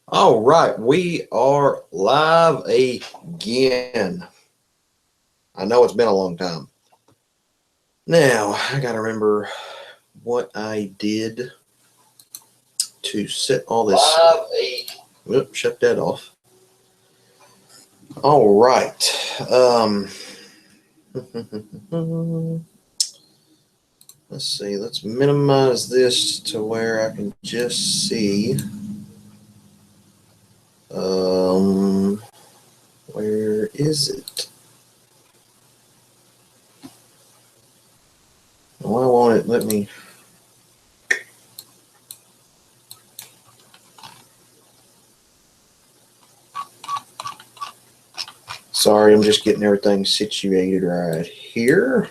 All right, we are live again. I know it's been a long time. Now, I got to remember what I did to set all this. Whoop, shut that off. All right. Let's see. Let's minimize this to where I can just see. Where is it? Why won't it let me? Sorry, I'm just getting everything situated right here.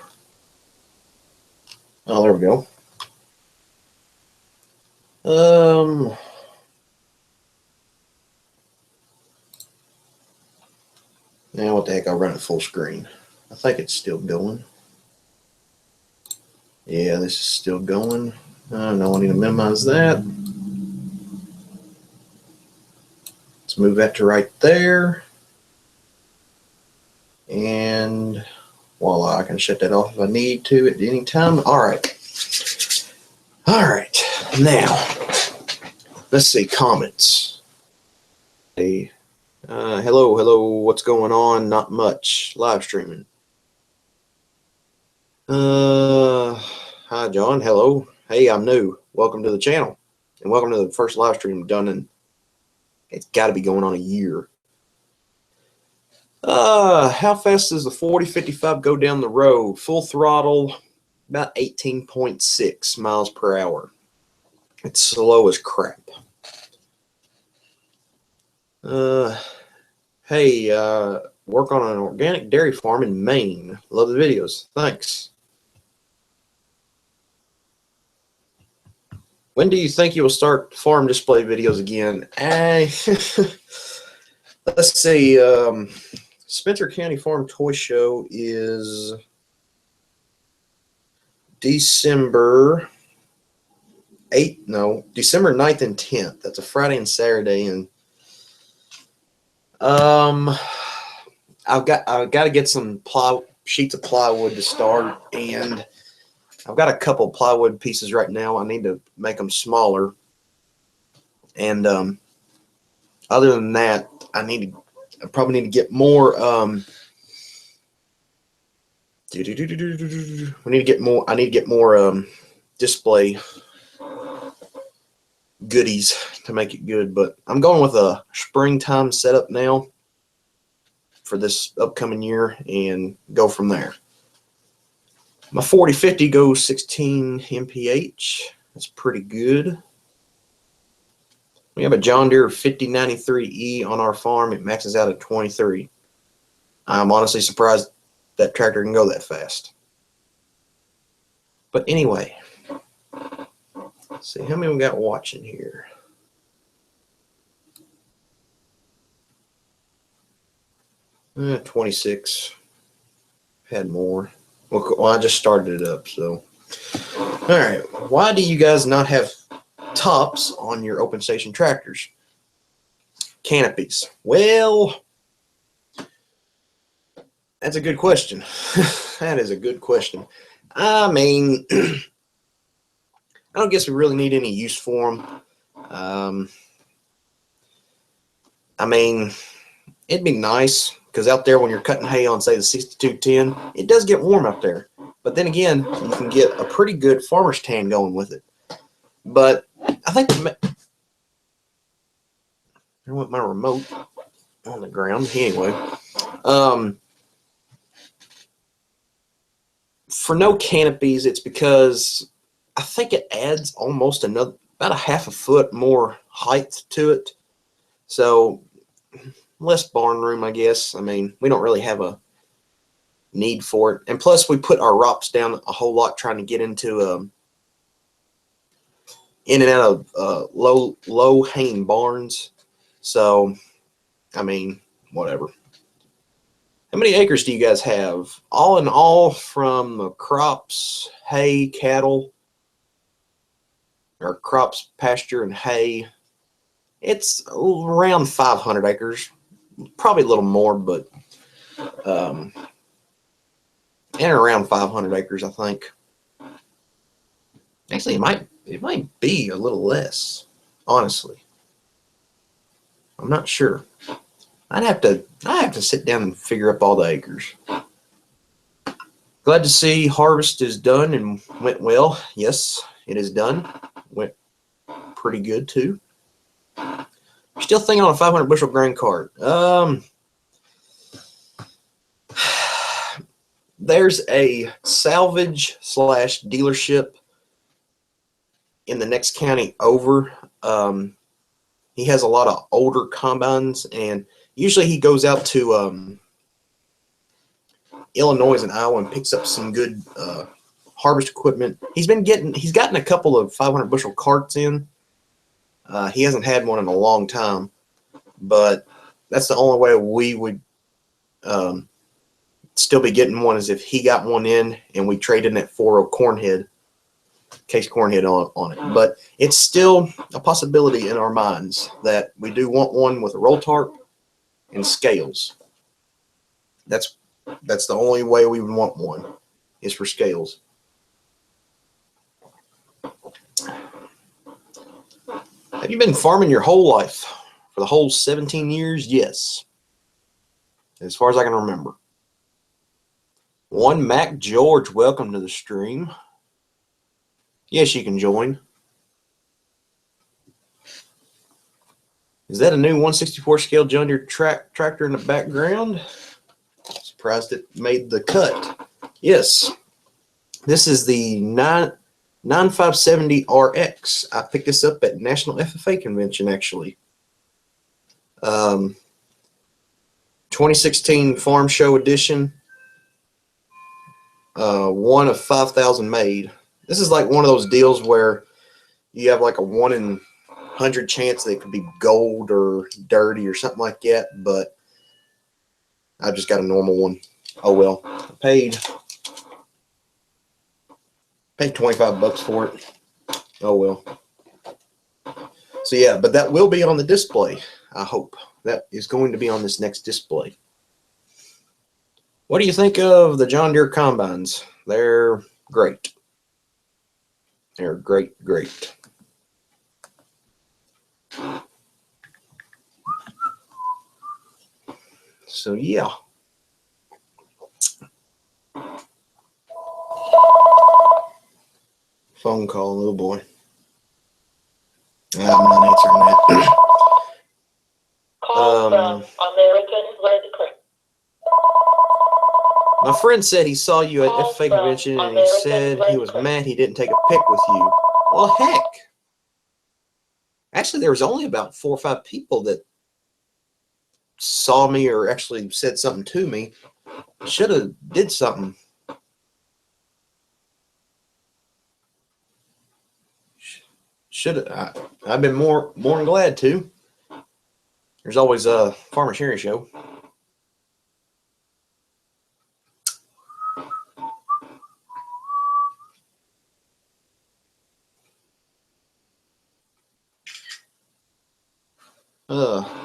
Oh, there we go. Now what the heck, I'll run it full screen. I think it's still going. Yeah, this is still going. No, I need to minimize that. Let's move that to right there. And voila, I can shut that off if I need to at any time. All right. All right. Now, let's see, comments. Hey, hello, what's going on? Not much. Live streaming. Hi, John. Hello. Hey, I'm new. Welcome to the channel. And welcome to the first live stream done in, it's got to be going on a year. How fast does the 4055 go down the road? Full throttle, about 18.6 miles per hour. It's slow as crap. Hey, work on an organic dairy farm in Maine. Love the videos. Thanks. When do you think you will start farm display videos again? Let's see. Spencer County Farm Toy Show is December 9th and 10th. That's a Friday and Saturday. And I've got to get some sheets of plywood to start, and I've got a couple plywood pieces right now. I need to make them smaller. And other than that, I probably need to get more. We need to get more. I need to get more display goodies to make it good. But I'm going with a springtime setup now for this upcoming year and go from there. My 4050 goes 16 mph. That's pretty good. We have a John Deere 5093E on our farm. It maxes out at 23. I'm honestly surprised that tractor can go that fast. But anyway, let's see how many we got watching here. Uh, 26. Had more. Well, I just started it up, so. All right. Why do you guys not have tops on your open station tractors? Canopies. Well, that's a good question. That is a good question. I mean, I don't guess we really need any use for them. I mean, it'd be nice because out there when you're cutting hay on, say, the 6210, it does get warm out there. But then again, you can get a pretty good farmer's tan going with it. But I think I want my remote on the ground. Anyway, for no canopies, it's because I think it adds almost about a half a foot more height to it. So less barn room, I guess. I mean, we don't really have a need for it. And plus, we put our ROPS down a whole lot trying to get into in and out of low hanging barns. So, I mean, whatever. How many acres do you guys have? All in all, from crops, hay, cattle, or crops, pasture, and hay, It's around 500 acres, probably a little more, but and around 500 acres, I think. Actually, it might be a little less, honestly. I'm not sure. I have to sit down and figure up all the acres. Glad to see harvest is done and went well. Yes, it is done. Went pretty good too. Still thinking on a 500 bushel grain cart. There's a salvage / dealership in the next county over. He has a lot of older combines, and usually he goes out to Illinois and Iowa and picks up some good harvest equipment. He's gotten a couple of 500 bushel carts in. He hasn't had one in a long time, but that's the only way we would still be getting one is if he got one in and we traded in that 4.0 cornhead, case cornhead on it. But it's still a possibility in our minds that we do want one with a roll tarp and scales. That's the only way we would want one is for scales. Have you been farming your whole life? For the whole 17 years? Yes. As far as I can remember. One Mac George, welcome to the stream. Yes, you can join. Is that a new 164 scale John Deere tractor in the background? Surprised it made the cut. Yes. This is the 9570RX. I picked this up at National FFA Convention, actually. 2016 Farm Show Edition. One of 5,000 made. This is like one of those deals where you have like a 1 in 100 chance that it could be gold or dirty or something like that, but I just got a normal one. Oh well. I paid $25 for it. Oh well. So yeah, but that will be on the display. I hope that is going to be on this next display. What do you think of the John Deere combines? They're great. They're great. So yeah. Phone call, little boy. I'm not answering that. Call from American Lead. My friend said he saw you at FFA Convention and he said he was mad he didn't take a pic with you. Well, heck. Actually, there was only about 4 or 5 people that saw me or actually said something to me. Should have did something. Should have. I've been more than glad to. There's always a Farmer Sharing Show.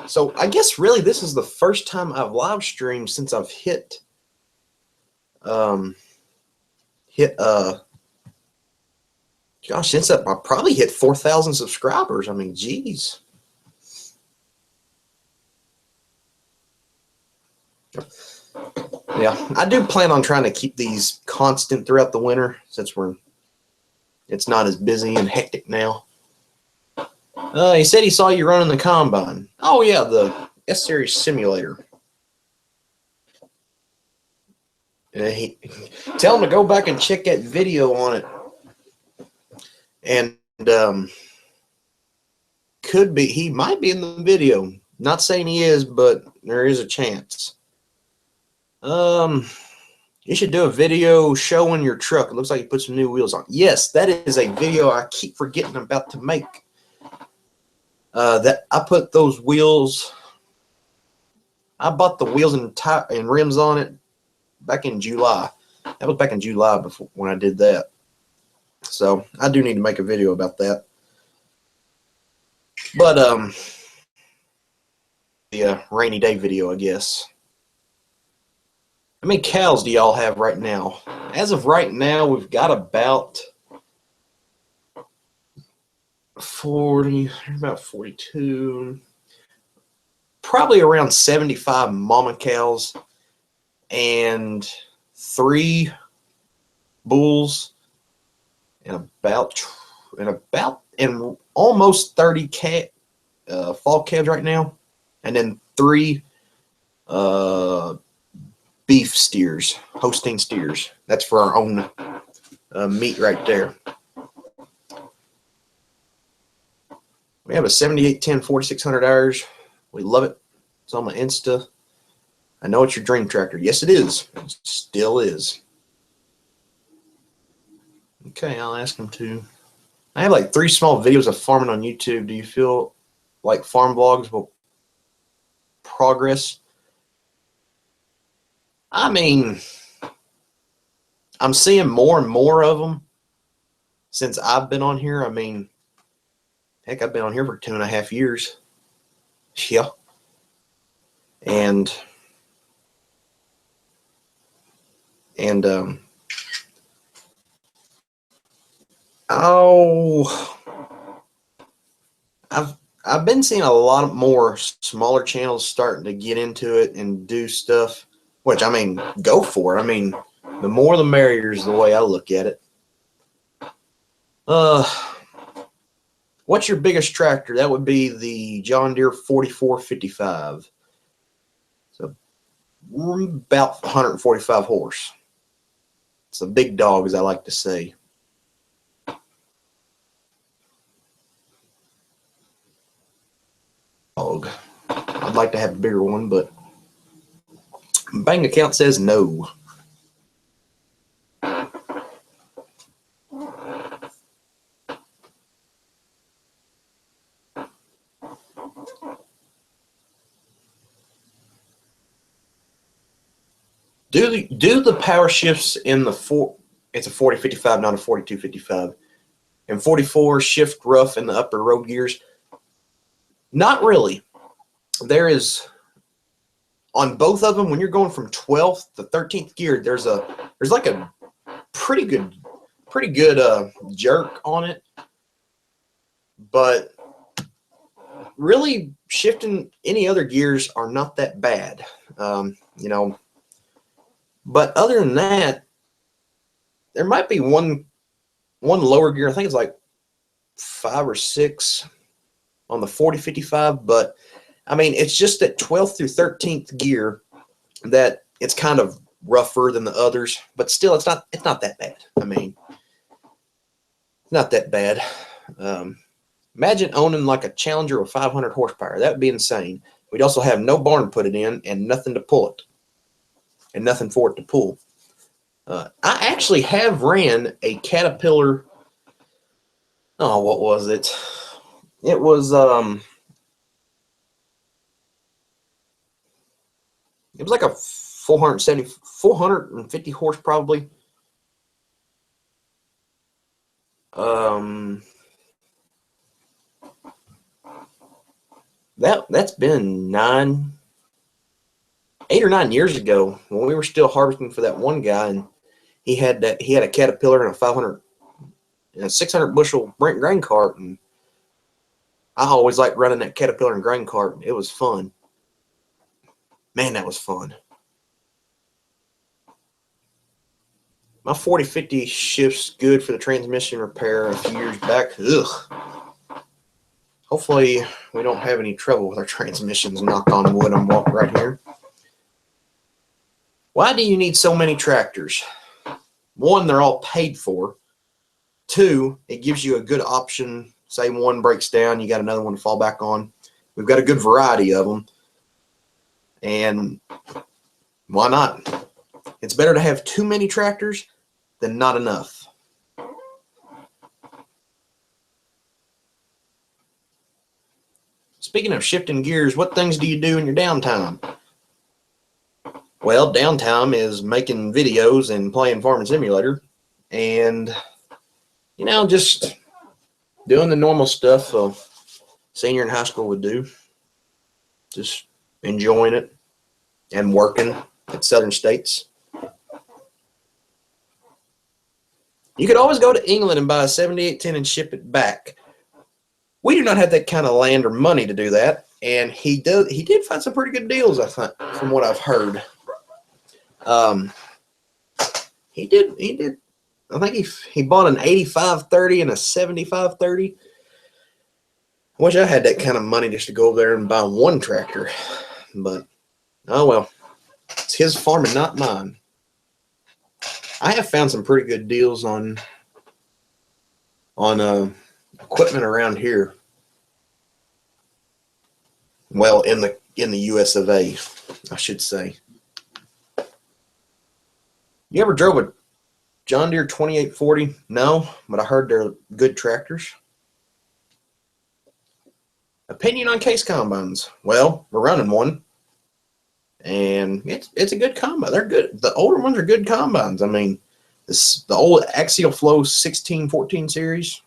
So I guess really this is the first time I've live streamed since I've hit since I probably hit 4,000 subscribers. I mean, geez. Yeah, I do plan on trying to keep these constant throughout the winter since it's not as busy and hectic now. He said he saw you running the combine. Oh yeah, the S-Series simulator. Tell him to go back and check that video on it. And he might be in the video. Not saying he is, but there is a chance. You should do a video showing your truck. It looks like you put some new wheels on. Yes, that is a video I keep forgetting about to make. That I put those wheels. I bought the wheels and rims on it back in July. That was back in July before when I did that. So I do need to make a video about that. But a rainy day video, I guess. How many cows do y'all have right now? As of right now, we've got about 40, about 42, probably around 75 mama cows and 3 bulls and almost 30 fall calves right now, and then 3 beef steers, Holstein steers. That's for our own meat right there. We have a 7810 4600 hours. We love it. It's on my Insta. I know it's your dream tractor. Yes, it is. It still is. Okay, I'll ask him to. I have like 3 small videos of farming on YouTube. Do you feel like farm vlogs will progress? I mean, I'm seeing more and more of them since I've been on here. I mean, heck, I've been on here for 2.5 years. Yeah. And I've been seeing a lot more smaller channels starting to get into it and do stuff, which, I mean, go for it. I mean, the more the merrier is the way I look at it. What's your biggest tractor? That would be the John Deere 4455. So about 145 horse. It's a big dog, as I like to say. Dog. I'd like to have a bigger one, but bank account says no. Do the power shifts in the it's a 4055, not a 4255. And 44 shift rough in the upper road gears? Not really. There is, on both of them, when you're going from 12th to 13th gear, there's like a pretty good jerk on it. But really, shifting any other gears are not that bad. You know. But other than that, there might be one lower gear. I think it's like 5 or 6 on the 4055. But I mean, it's just that 12th through 13th gear that it's kind of rougher than the others. But still, it's not that bad. I mean, it's not that bad. Imagine owning like a Challenger with 500 horsepower. That would be insane. We'd also have no barn to put it in and nothing to pull it. And nothing for it to pull. I actually have ran a Caterpillar. Oh, what was it? It was like a 450 horse probably. That's been 8 or 9 years ago when we were still harvesting for that one guy, and he had a Caterpillar and a 500 and a 600 bushel Brent grain cart, and I always liked running that Caterpillar and grain cart. It was fun. Man, that was fun. My 4050 shifts good for the transmission repair a few years back. Ugh. Hopefully we don't have any trouble with our transmissions. Knock on wood. I'm walking right here. Why do you need so many tractors? 1, they're all paid for. 2, it gives you a good option. Say one breaks down, you got another one to fall back on. We've got a good variety of them. And why not? It's better to have too many tractors than not enough. Speaking of shifting gears, what things do you do in your downtime? Well, downtime is making videos and playing Farming Simulator, and you know, just doing the normal stuff a senior in high school would do. Just enjoying it, and working at Southern States. You could always go to England and buy a 7810 and ship it back. We do not have that kind of land or money to do that, and he did find some pretty good deals, I think, from what I've heard. He did. I think he bought an 8530 and a 7530. I wish I had that kind of money just to go over there and buy one tractor, but oh well. It's his farm and not mine. I have found some pretty good deals on equipment around here. Well, in the US of A, I should say. You ever drove a John Deere 2840? No, but I heard they're good tractors. Opinion on case combines? Well, we're running one, and it's a good combine. They're good. The older ones are good combines. I mean, the old Axial Flow 1614 series,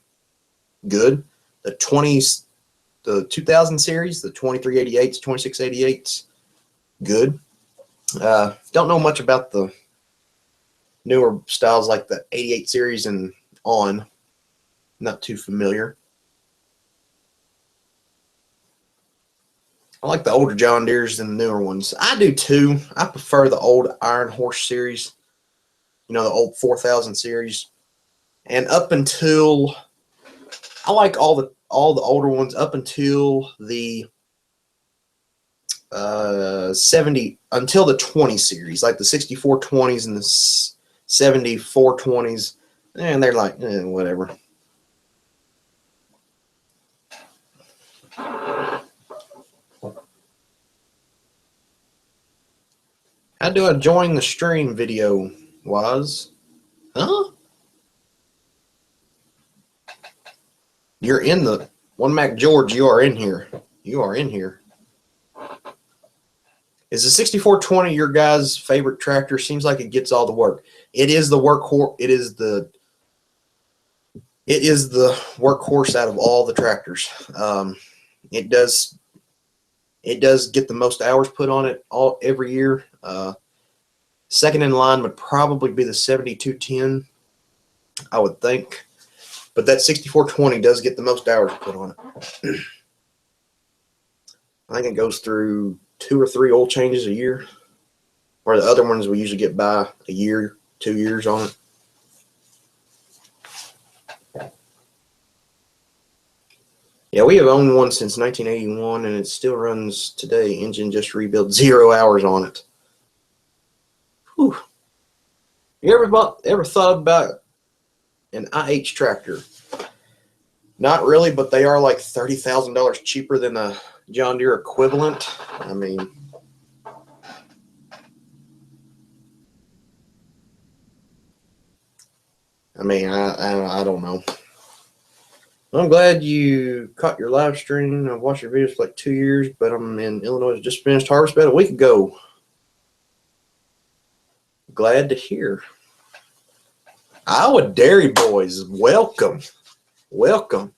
good. The 2000 series, the 2388s, 2688s, good. Don't know much about the newer styles like the 88 series and on. Not too familiar. I like the older John Deeres than the newer ones. I do too. I prefer the old Iron Horse series. You know, the old 4000 series. And up until, I like all the older ones up until the 70, until the 20 series, like the 6420s and the 7420s. And they're like, whatever. How do I join the stream video, Waz? Huh? You're in the one Mac George. You are in here. You are in here. Is the 6420 your guys' favorite tractor? Seems like it gets all the work. It is the workhorse. It is the workhorse out of all the tractors. It does get the most hours put on it every year. Second in line would probably be the 7210, I would think. But that 6420 does get the most hours put on it. I think it goes through 2 or 3 oil changes a year, where the other ones we usually get by a year, 2 years on it. Yeah, we have owned one since 1981, and it still runs today. Engine just rebuilt, 0 hours on it. Whew. You ever thought about an IH tractor? Not really, but they are like $30,000 cheaper than a John Deere equivalent. I mean, I don't know. I'm glad you caught your live stream. I've watched your videos for like 2 years, but I'm in Illinois. Just finished harvest about a week ago. Glad to hear. Iowa Dairy Boys, welcome. Welcome.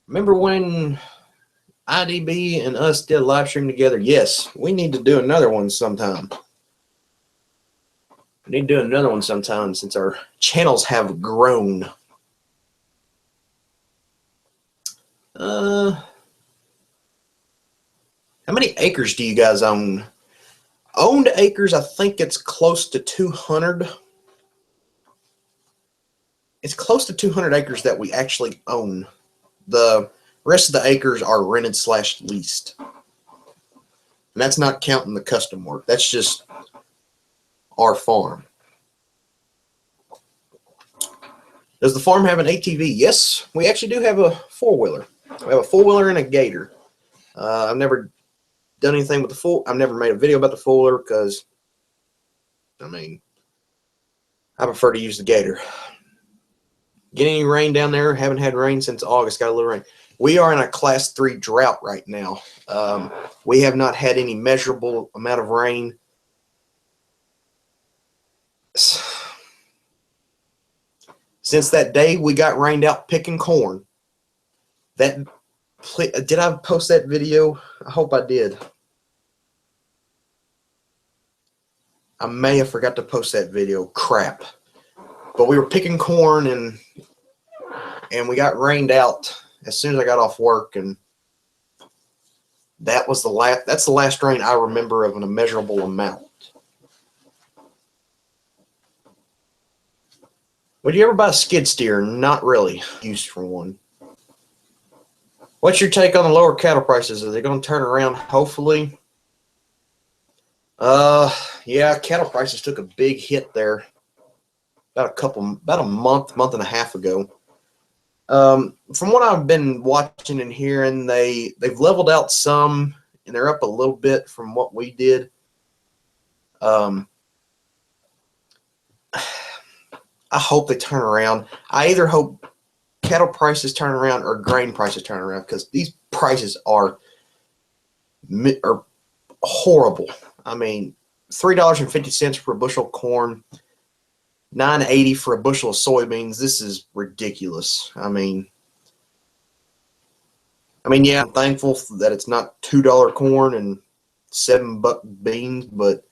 Remember when IDB and us did a live stream together? Yes, we need to do another one sometime. We need to do another one sometime since our channels have grown. How many acres do you guys own? Owned acres, I think it's close to 200. It's close to 200 acres that we actually own. The rest of the acres are rented / leased. And that's not counting the custom work. That's just our farm. Does the farm have an ATV? Yes, we actually do have a 4-wheeler. We have a 4-wheeler and a Gator. I've never done anything with the full. I've never made a video about the 4-wheeler because, I mean, I prefer to use the Gator. Get any rain down there? Haven't had rain since August. Got a little rain. We are in a class 3 drought right now. We have not had any measurable amount of rain. Since that day we got rained out picking corn. That Did I post that video? I hope I did. I may have forgot to post that video. Crap. But we were picking corn and we got rained out as soon as I got off work, and that's the last rain I remember of an immeasurable amount. Would you ever buy a skid steer? Not really. Use for one. What's your take on the lower cattle prices? Are they going to turn around? Hopefully. Yeah, cattle prices took a big hit there about a month and a half ago. From what I've been watching and hearing, they've leveled out some, and they're up a little bit from what we did. I hope they turn around. I either hope cattle prices turn around or grain prices turn around, because these prices are horrible. I mean, $3.50 for a bushel of corn, $9.80 for a bushel of soybeans. This is ridiculous. I mean, yeah, I'm thankful that it's not $2 corn and $7 beans, but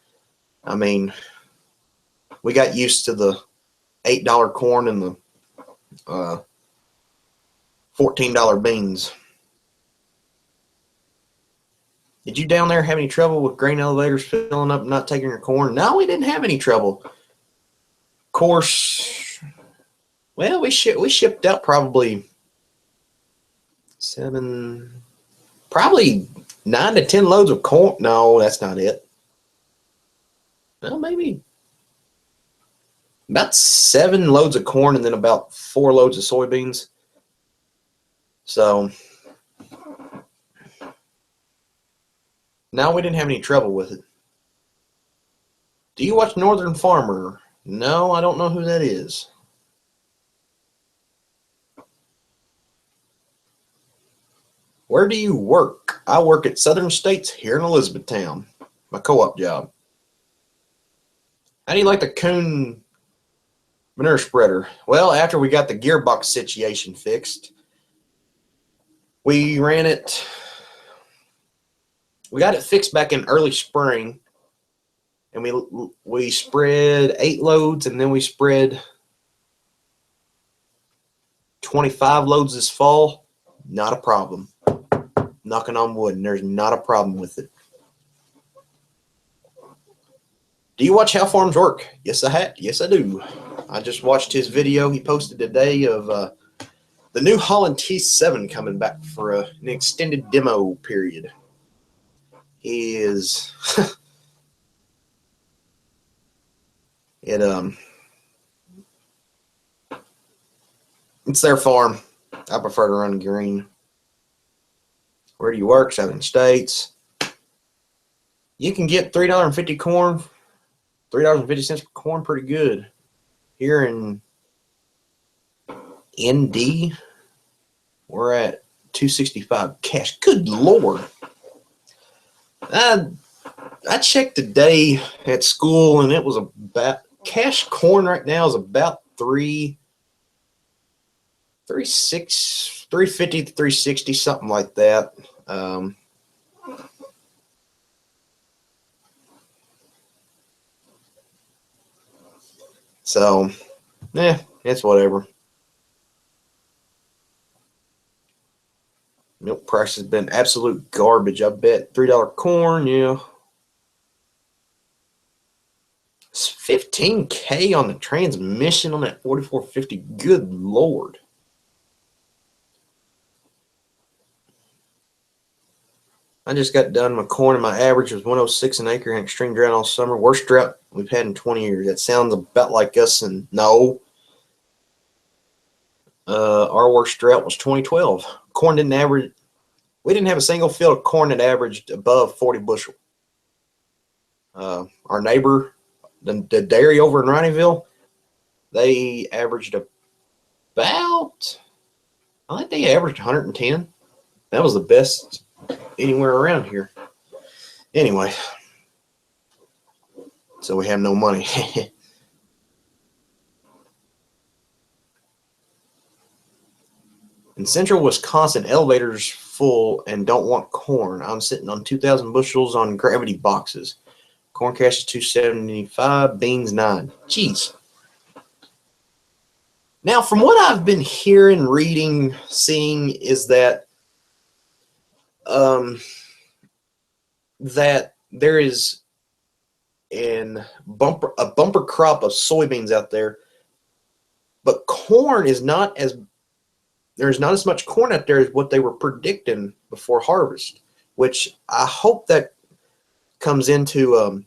I mean, we got used to the $8 corn and the $14 beans. Did you down there have any trouble with grain elevators filling up and not taking your corn? No, we didn't have any trouble. Of course, well, we shipped out probably 9 to 10 loads of corn. No, that's not it. Well, maybe about 7 loads of corn and then about 4 loads of soybeans. So now we didn't have any trouble with it. Do you watch Northern Farmer? No, I don't know who that is. Where do you work? I work at Southern States here in Elizabethtown, my co-op job. How do you like the Coon manure spreader? Well, after we got the gearbox situation fixed, we ran it. We got it fixed back in early spring, and we spread 8 loads, and then we spread 25 loads this fall. Not a problem. Knocking on wood, and there's not a problem with it. Do you watch How Farms Work? Yes, I do. I just watched his video he posted today of the New Holland T7 coming back for an extended demo period. He is it's their farm. I prefer to run green. Where do you work? Southern States. You can get $3.50 corn, $3.50 for corn, pretty good. Here in ND, we're at $2.65 cash. Good Lord. I checked today at school, and it was about cash corn right now is about $3.50 to $3.60, something like that. So, it's whatever. Milk price has been absolute garbage. I bet $3 corn, yeah. It's $15K on the transmission on that 4450. Good Lord. I just got done my corn, and my average was 106 an acre in extreme drought all summer. Worst drought we've had in 20 years. That sounds about like us, and no. Our worst drought was 2012. Corn didn't average. We didn't have a single field of corn that averaged above 40 bushel. Our neighbor, the dairy over in Ronnieville, they averaged about, I think they averaged 110. That was the best anywhere around here. Anyway, so we have no money. In central Wisconsin, elevators full and don't want corn. I'm sitting on 2,000 bushels on gravity boxes. Corn cash is 275, beans 9. Jeez. Now, from what I've been hearing, reading, seeing, is that that there is a bumper crop of soybeans out there, but corn is not as there's not as much corn out there as what they were predicting before harvest, which I hope that comes into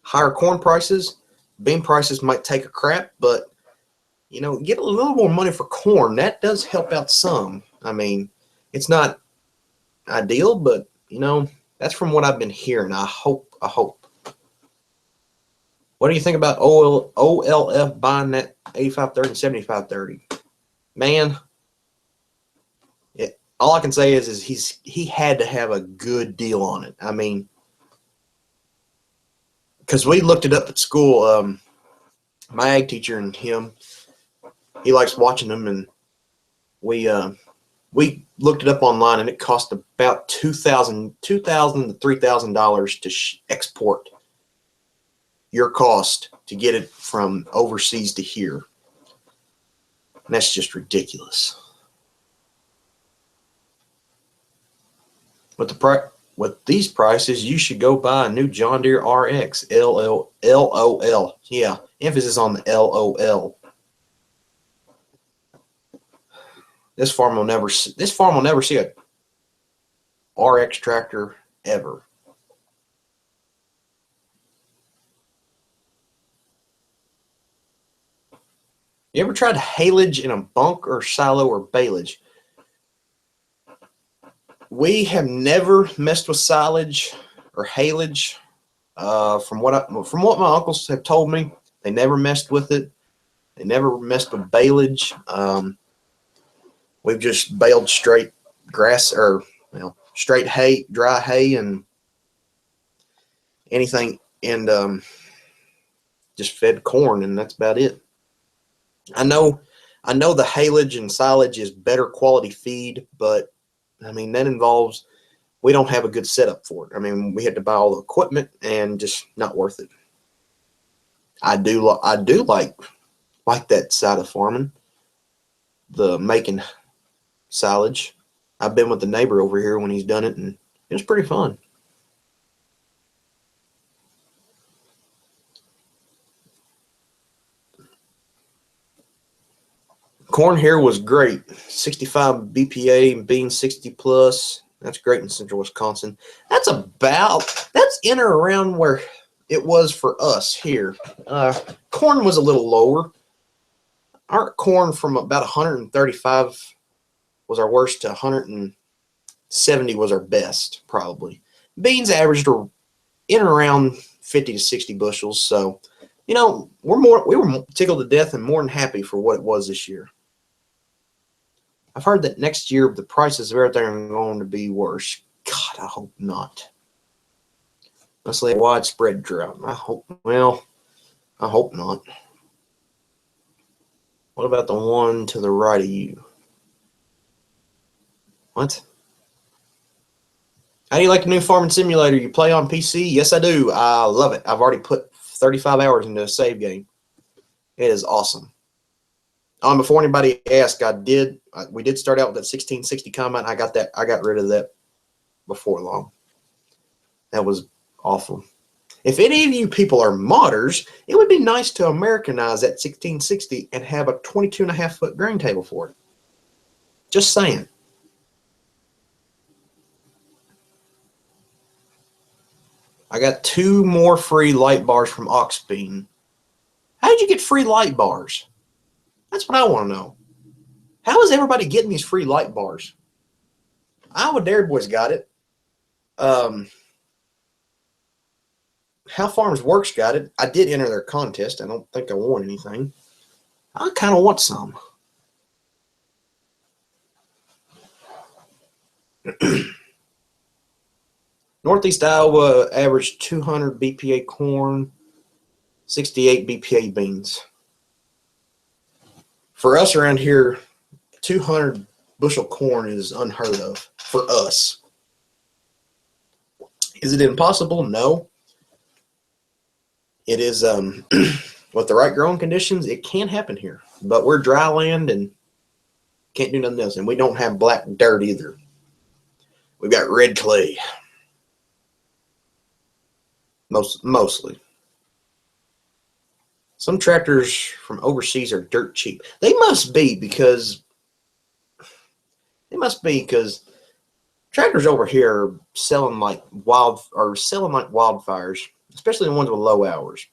higher corn prices. Bean prices might take a crap, but you know, get a little more money for corn. That does help out some. I mean, it's not ideal, but you know, that's from what I've been hearing. I hope. What do you think about OLF buying that 85.30 and 75.30? Man, all I can say is he had to have a good deal on it. I mean, because we looked it up at school. My ag teacher and him, he likes watching them, and we looked it up online, and it cost about $2,000 to $3,000 to export your cost to get it from overseas to here. And that's just ridiculous. With these prices, you should go buy a new John Deere RX. LOL. Yeah, emphasis on the LOL. This farm will never see a RX tractor ever. You ever tried haylage in a bunk or silo or baleage? We have never messed with silage or haylage. From what my uncles have told me, they never messed with it. They never messed with baleage. We've just baled straight grass or straight hay, dry hay, and anything, and just fed corn, and that's about it. I know the haylage and silage is better quality feed, but I mean that involves we don't have a good setup for it. I mean, we had to buy all the equipment, and just not worth it. I do like that side of farming, the making silage. I've been with the neighbor over here when he's done it, and it was pretty fun. Corn here was great. 65 BPA, beans 60 plus. That's great in central Wisconsin. That's in or around where it was for us here. Corn was a little lower. Our corn from about 135 was our worst to 170 was our best, probably. Beans averaged in and around 50 to 60 bushels. So, you know, we were tickled to death and more than happy for what it was this year. I've heard that next year the prices of everything are going to be worse. God, I hope not. Let's say widespread drought. I hope not. What about the one to the right of you? What? How do you like the new farming simulator? You play on PC? Yes, I do. I love it. I've already put 35 hours into a save game. It is awesome. Before anybody asked, we did start out with that 1660 combine. I got rid of that before long. That was awful. If any of you people are modders, it would be nice to Americanize that 1660 and have a 22.5-foot grain table for it. Just saying. I got 2 more free light bars from Oxbean. How did you get free light bars? That's what I want to know. How is everybody getting these free light bars? Iowa Dairy Boys got it. How Farms Works got it. I did enter their contest. I don't think I won anything. I kind of want some. Northeast Iowa averaged 200 BPA corn, 68 BPA beans. For us around here, 200 bushel corn is unheard of for us. Is it impossible? No. It is, with the right growing conditions, it can happen here. But we're dry land and can't do nothing else. And we don't have black dirt either. We've got red clay. Mostly. Some tractors from overseas are dirt cheap. They must be because tractors over here are selling like wildfires, especially the ones with low hours.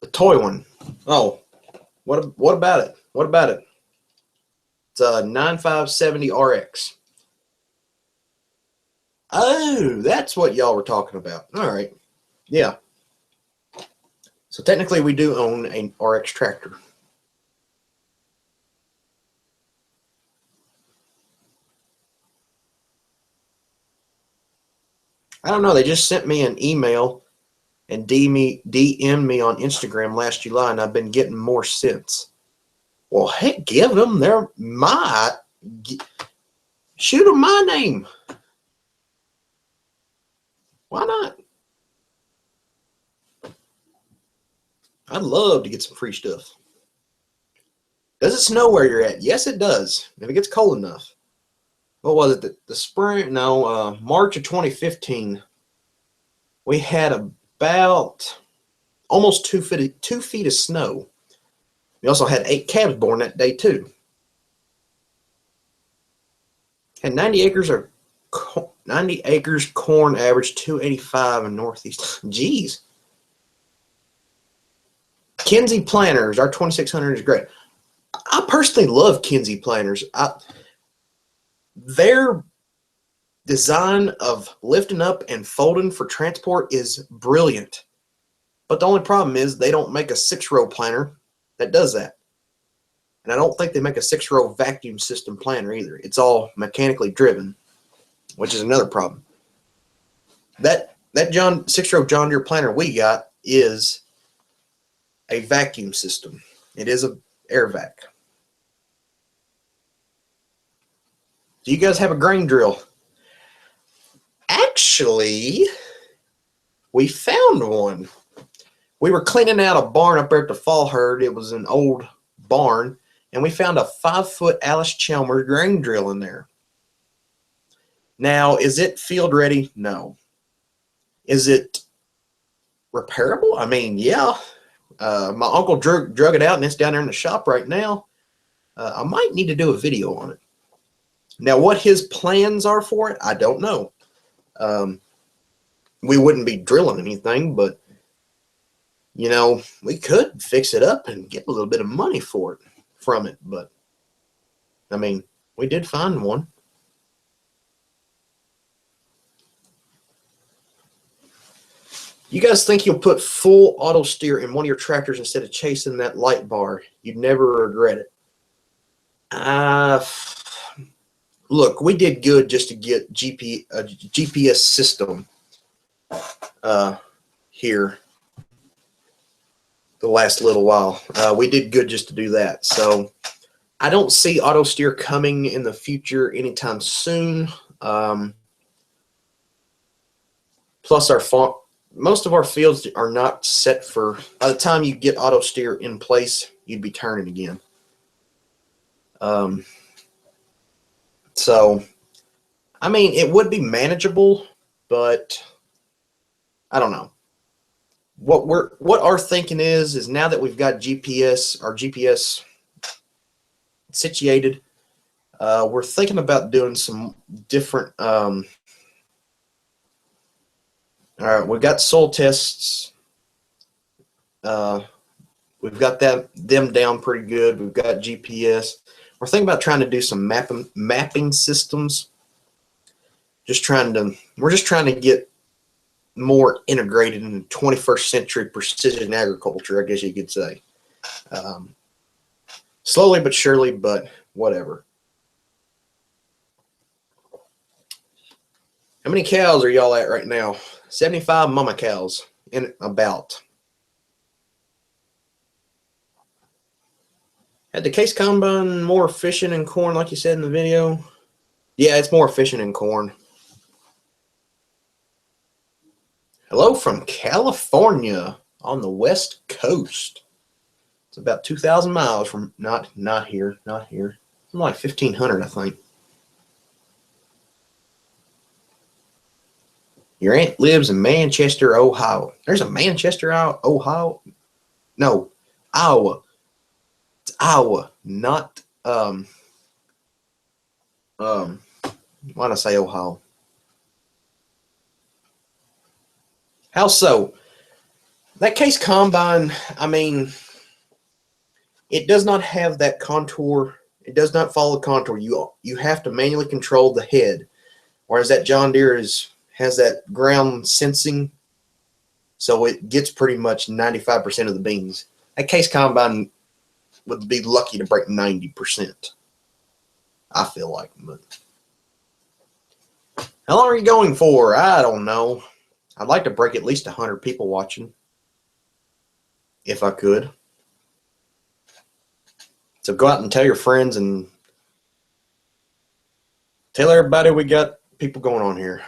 The toy one. Oh, what about it? What about it? It's a 9570 RX. Oh, that's what y'all were talking about. All right. Yeah. So technically we do own an RX tractor. I don't know. They just sent me an email and DM me on Instagram last July, and I've been getting more since. Well, heck, give them shoot them my name. Why not? I'd love to get some free stuff. Does it snow where you're at? Yes, it does. If it gets cold enough. What was it? The spring? No, March of 2015. We had about almost 2 feet of snow. We also had 8 calves born that day too. Had 90 acres corn, average 285 in Northeast. Jeez. Kinsey planters, our 2600 is great. I personally love Kinsey planters. Their design of lifting up and folding for transport is brilliant. But the only problem is they don't make a 6-row planter that does that. And I don't think they make a 6-row vacuum system planter either. It's all mechanically driven, which is another problem. That 6-row John Deere planter we got is a vacuum system. It is a air vac. Do you guys have a grain drill? Actually, we found one. We were cleaning out a barn up there at the fall herd. It was an old barn, and we found a 5-foot Alice Chalmers grain drill in there. Now, is it field ready? No. Is it repairable? I mean, yeah. My uncle drug it out, and it's down there in the shop right now. I might need to do a video on it. Now, what his plans are for it, I don't know. We wouldn't be drilling anything, but, you know, we could fix it up and get a little bit of money from it. But, I mean, we did find one. You guys think you'll put full auto steer in one of your tractors instead of chasing that light bar? You'd never regret it. Look, we did good just to get a GPS system here the last little while. We did good just to do that. So I don't see auto steer coming in the future anytime soon. Plus, most of our fields are not set for, by the time you get auto steer in place, you'd be turning again. So, I mean, it would be manageable, but I don't know. What our thinking is now that we've got our GPS situated, we're thinking about doing some different. All right, we've got soil tests. We've got them down pretty good. We've got GPS. We're thinking about trying to do some mapping systems. We're just trying to get more integrated in 21st century precision agriculture, I guess you could say. Slowly but surely, but whatever. How many cows are y'all at right now? 75 mama cows in about. Had the case combine more efficient in corn, like you said in the video? Yeah, it's more efficient in corn. Hello from California on the West Coast. It's about 2,000 miles from not here. Something like 1,500, I think. Your aunt lives in Manchester, Ohio. There's a Manchester, Ohio. No, Iowa. It's Iowa, not why did I say Ohio? How so? That case combine, I mean, it does not have that contour. It does not follow contour. You have to manually control the head, whereas that John Deere has that ground sensing, so it gets pretty much 95% of the beans. That case combine would be lucky to break 90%. I feel like. But how long are you going for? I don't know. I'd like to break at least 100 people watching, if I could. So go out and tell your friends and tell everybody we got people going on here.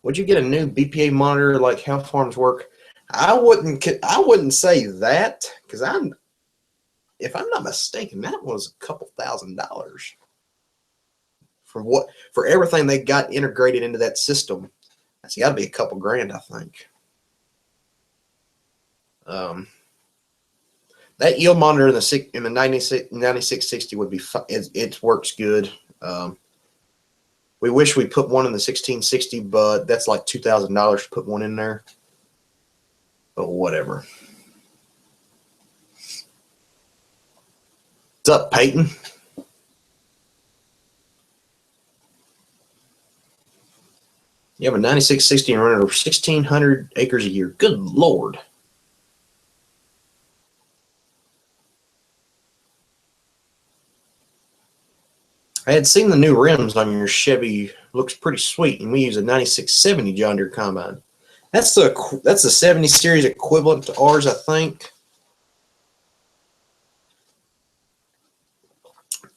Would you get a new BPA monitor like how farms work? I wouldn't say that, because if I'm not mistaken, that was a couple $1,000 for everything they got integrated into that system. That's got to be a couple grand, I think. That yield monitor in the 9660 would be fine. It works good. We wish we put one in the 1660, but that's like $2,000 to put one in there. But whatever. What's up, Peyton? You have a 9660 and running over 1,600 acres a year. Good Lord. I had seen the new rims on your Chevy. Looks pretty sweet, and we use a 9670 John Deere combine. That's the 70 series equivalent to ours, I think.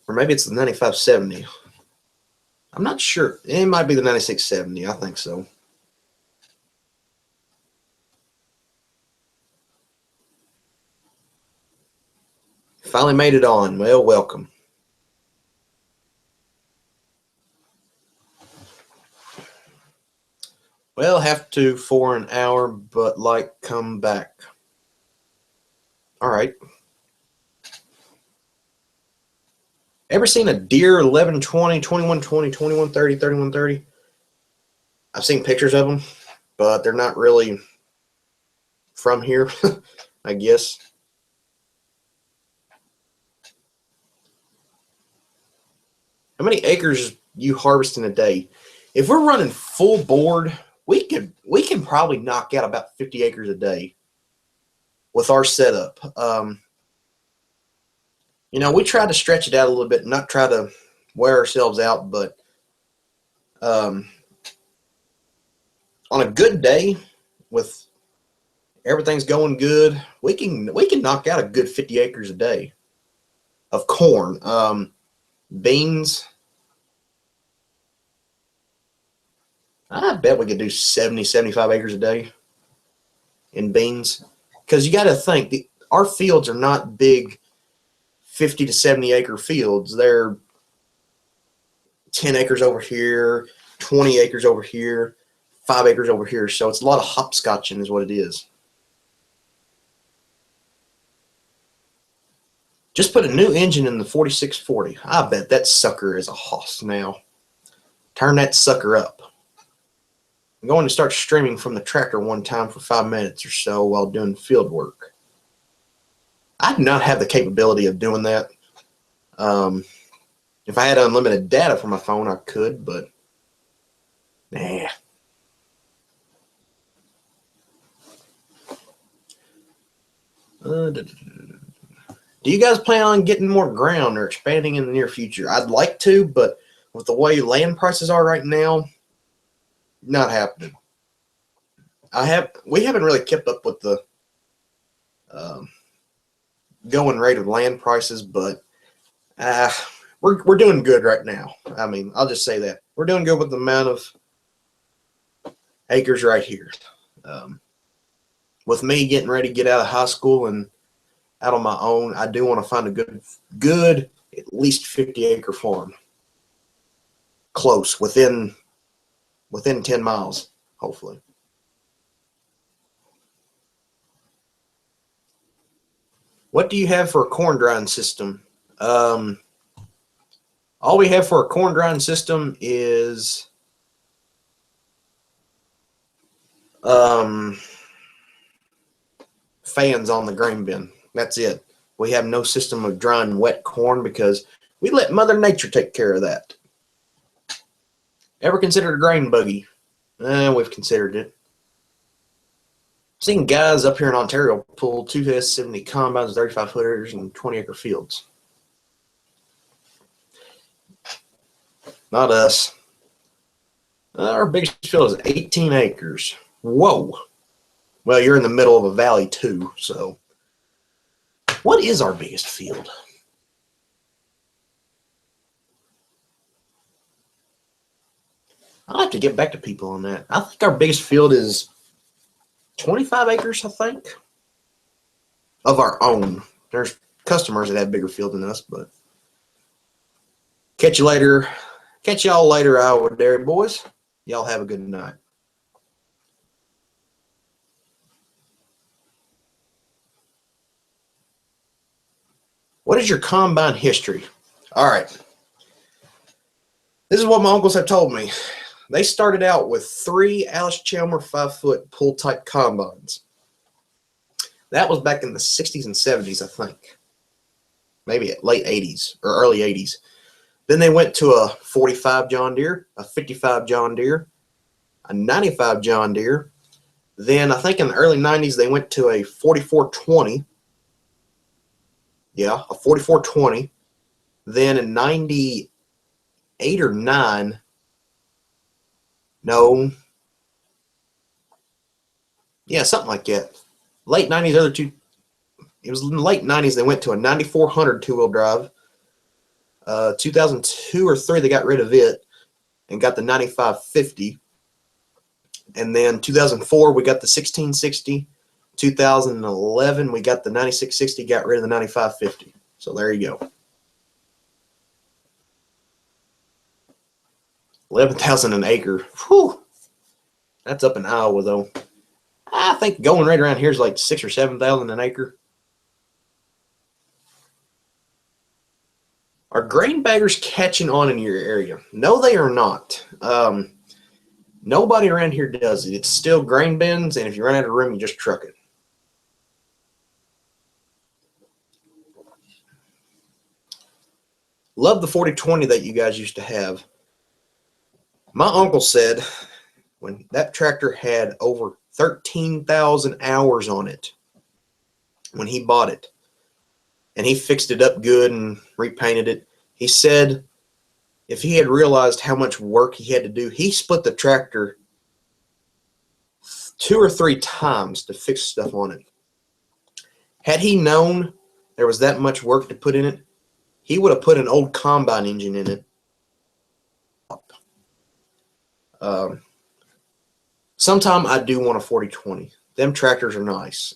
Or maybe it's the 9570. I'm not sure. It might be the 9670. I think so. Finally made it on. Well, welcome. Well, have to for an hour, but like come back. All right. Ever seen a deer 1120, 2120, 2130, 3130? I've seen pictures of them, but they're not really from here, I guess. How many acres you harvest in a day? If we're running full board, we can probably knock out about 50 acres a day with our setup. You know, we try to stretch it out a little bit, not try to wear ourselves out, but on a good day, with everything's going good, we can knock out a good 50 acres a day of corn. Beans, I bet we could do 70, 75 acres a day in beans. Because you got to think, our fields are not big 50 to 70 acre fields. They're 10 acres over here, 20 acres over here, 5 acres over here. So it's a lot of hopscotching is what it is. Just put a new engine in the 4640. I bet that sucker is a hoss now. Turn that sucker up. I'm going to start streaming from the tractor one time for 5 minutes or so while doing field work. I do not have the capability of doing that. If I had unlimited data for my phone, I could, but nah. Do you guys plan on getting more ground or expanding in the near future? I'd like to, but with the way land prices are right now, not happening. we haven't really kept up with the going rate of land prices, but we're doing good right now. I mean, I'll just say that we're doing good with the amount of acres right here. With me getting ready to get out of high school and out on my own, I do want to find a good at least 50-acre farm close within 10 miles, hopefully. What do you have for a corn drying system? All we have for a corn drying system is fans on the grain bin. That's it. We have no system of drying wet corn because we let Mother Nature take care of that. Ever considered a grain buggy? We've considered it. Seen guys up here in Ontario pull 2 S70 combines, 35-footers, and 20-acre fields. Not us. Our biggest field is 18 acres. Whoa. Well, you're in the middle of a valley too, so. What is our biggest field? I'll have to get back to people on that. I think our biggest field is 25 acres, I think, of our own. There's customers that have bigger field than us, but catch you later. Catch y'all later, Iowa Dairy Boys. Y'all have a good night. What is your combine history? All right. This is what my uncles have told me. They started out with 3 Alice Chalmer 5-foot pull-type combines. That was back in the 60s and 70s, I think. Maybe late 80s or early 80s. Then they went to a 45 John Deere, a 55 John Deere, a 95 John Deere. Then I think in the early 90s they went to a 4420. Yeah, a 4420. Then in 98 or 9, no. Yeah, something like that. Late 90s, other two. It was in the late 90s they went to a 9400 two-wheel drive. 2002 or 3 they got rid of it and got the 9550. And then 2004 we got the 1660. 2011 we got the 9660, got rid of the 9550. So there you go. 11,000 an acre. Whew. That's up in Iowa though. I think going right around here is like 6,000 or 7,000 an acre. Are grain baggers catching on in your area? No, they are not. Nobody around here does it. It's still grain bins, and if you run out of room, you just truck it. Love the 4020 that you guys used to have. My uncle said when that tractor had over 13,000 hours on it when he bought it, and he fixed it up good and repainted it. He said if he had realized how much work he had to do, he split the tractor 2 or 3 times to fix stuff on it. Had he known there was that much work to put in it, he would have put an old combine engine in it. Sometime I do want a 4020. Them tractors are nice.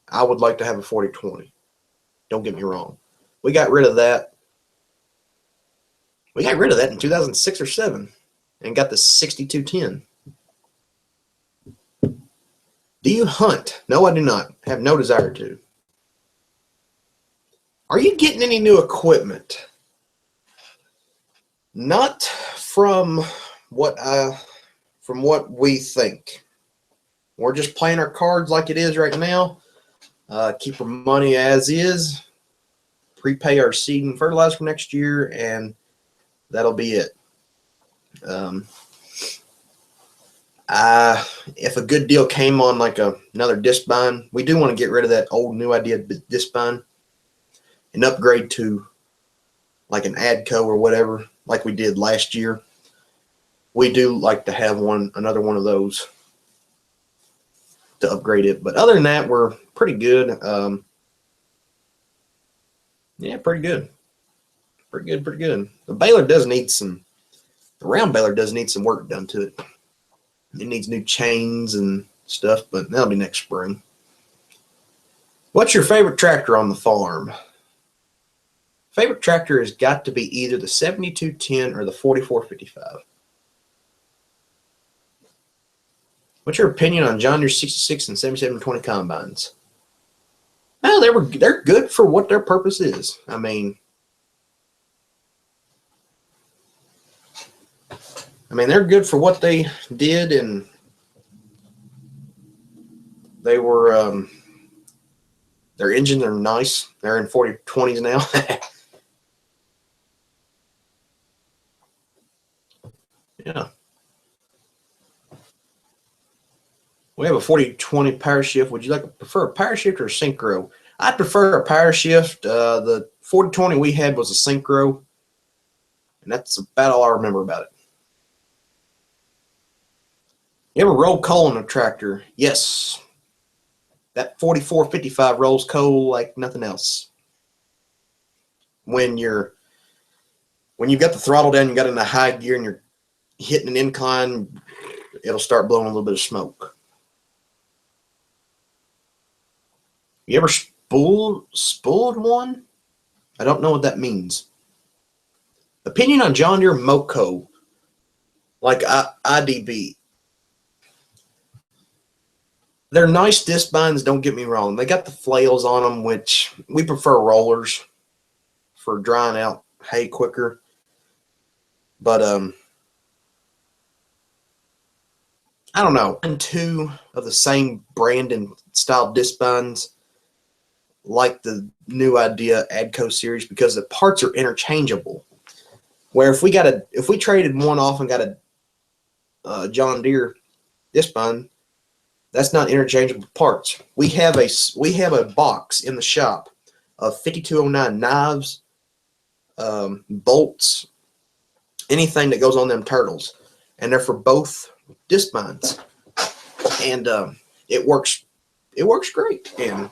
I would like to have a 4020. Don't get me wrong. We got rid of that. We got rid of that in 2006 or 7 and got the 6210. Do you hunt? No, I do not. Have no desire to. Are you getting any new equipment? Not from what we think. We're just playing our cards like it is right now. Keep our money as is. Prepay our seed and fertilizer for next year, and that'll be it. If a good deal came on like another disc bind, we do want to get rid of that old new idea disc bind and upgrade to like an Adco or whatever, like we did last year. We do like to have another one of those. to upgrade it. But other than that, we're pretty good. Yeah, pretty good. Pretty good, pretty good. The round baler does need some work done to it. It needs new chains and stuff, but that'll be next spring. What's your favorite tractor on the farm? Favorite tractor has got to be either the 7210 or the 4455. What's your opinion on John Deere 66 and 7720 combines? Well, they're good for what their purpose is. I mean, they're good for what they did, and they were their engines are nice. They're in 4020s now. Yeah. We have a 4020 power shift. Would you prefer a power shift or a synchro? I'd prefer a power shift. The 4020 we had was a synchro, and that's about all I remember about it. You ever roll coal in a tractor? Yes. That 4455 rolls coal like nothing else. When you've got the throttle down, you got in a high gear, and you're hitting an incline, it'll start blowing a little bit of smoke. You ever spooled one? I don't know what that means. Opinion on John Deere Moco, like IDB. They're nice disc binds, don't get me wrong. They got the flails on them, which we prefer rollers for drying out hay quicker. But I don't know. And two of the same brand and style disc binds, like the new idea Adco series, because the parts are interchangeable. Where if we traded one off and got a John Deere disc bind, that's not interchangeable parts. We have a box in the shop of 5209 knives, bolts, anything that goes on them turtles, and they're for both disc binds, and it works great. And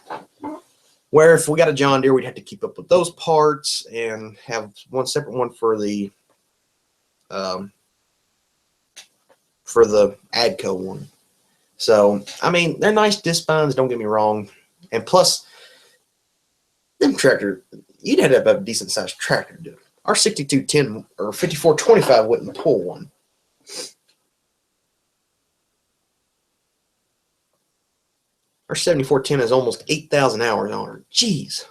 where if we got a John Deere, we'd have to keep up with those parts and have one separate one for the Adco one. So, they're nice disc binds, don't get me wrong. And plus, them tractor, you'd have to have a decent sized tractor to do it. Our 6210 or 5425 wouldn't pull one. Our 7410 has almost 8,000 hours on her. Jeez.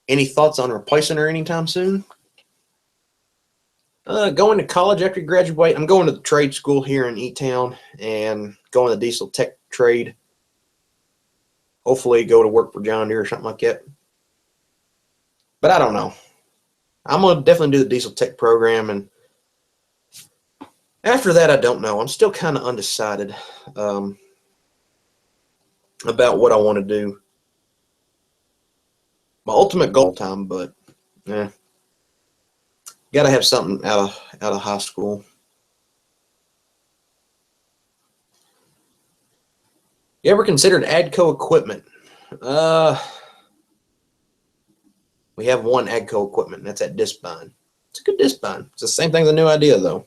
Any thoughts on replacing her anytime soon? Going to college after you graduate. I'm going to the trade school here in E-Town and going to the diesel tech trade. Hopefully go to work for John Deere or something like that. But I don't know. I'm going to definitely do the diesel tech program, and after that, I don't know. I'm still kind of undecided about what I want to do. My ultimate goal time, but got to have something out of high school. You ever considered Adco equipment? We have one Adco equipment, and that's that disc bind. It's a good disc bind. It's the same thing as a new idea, though.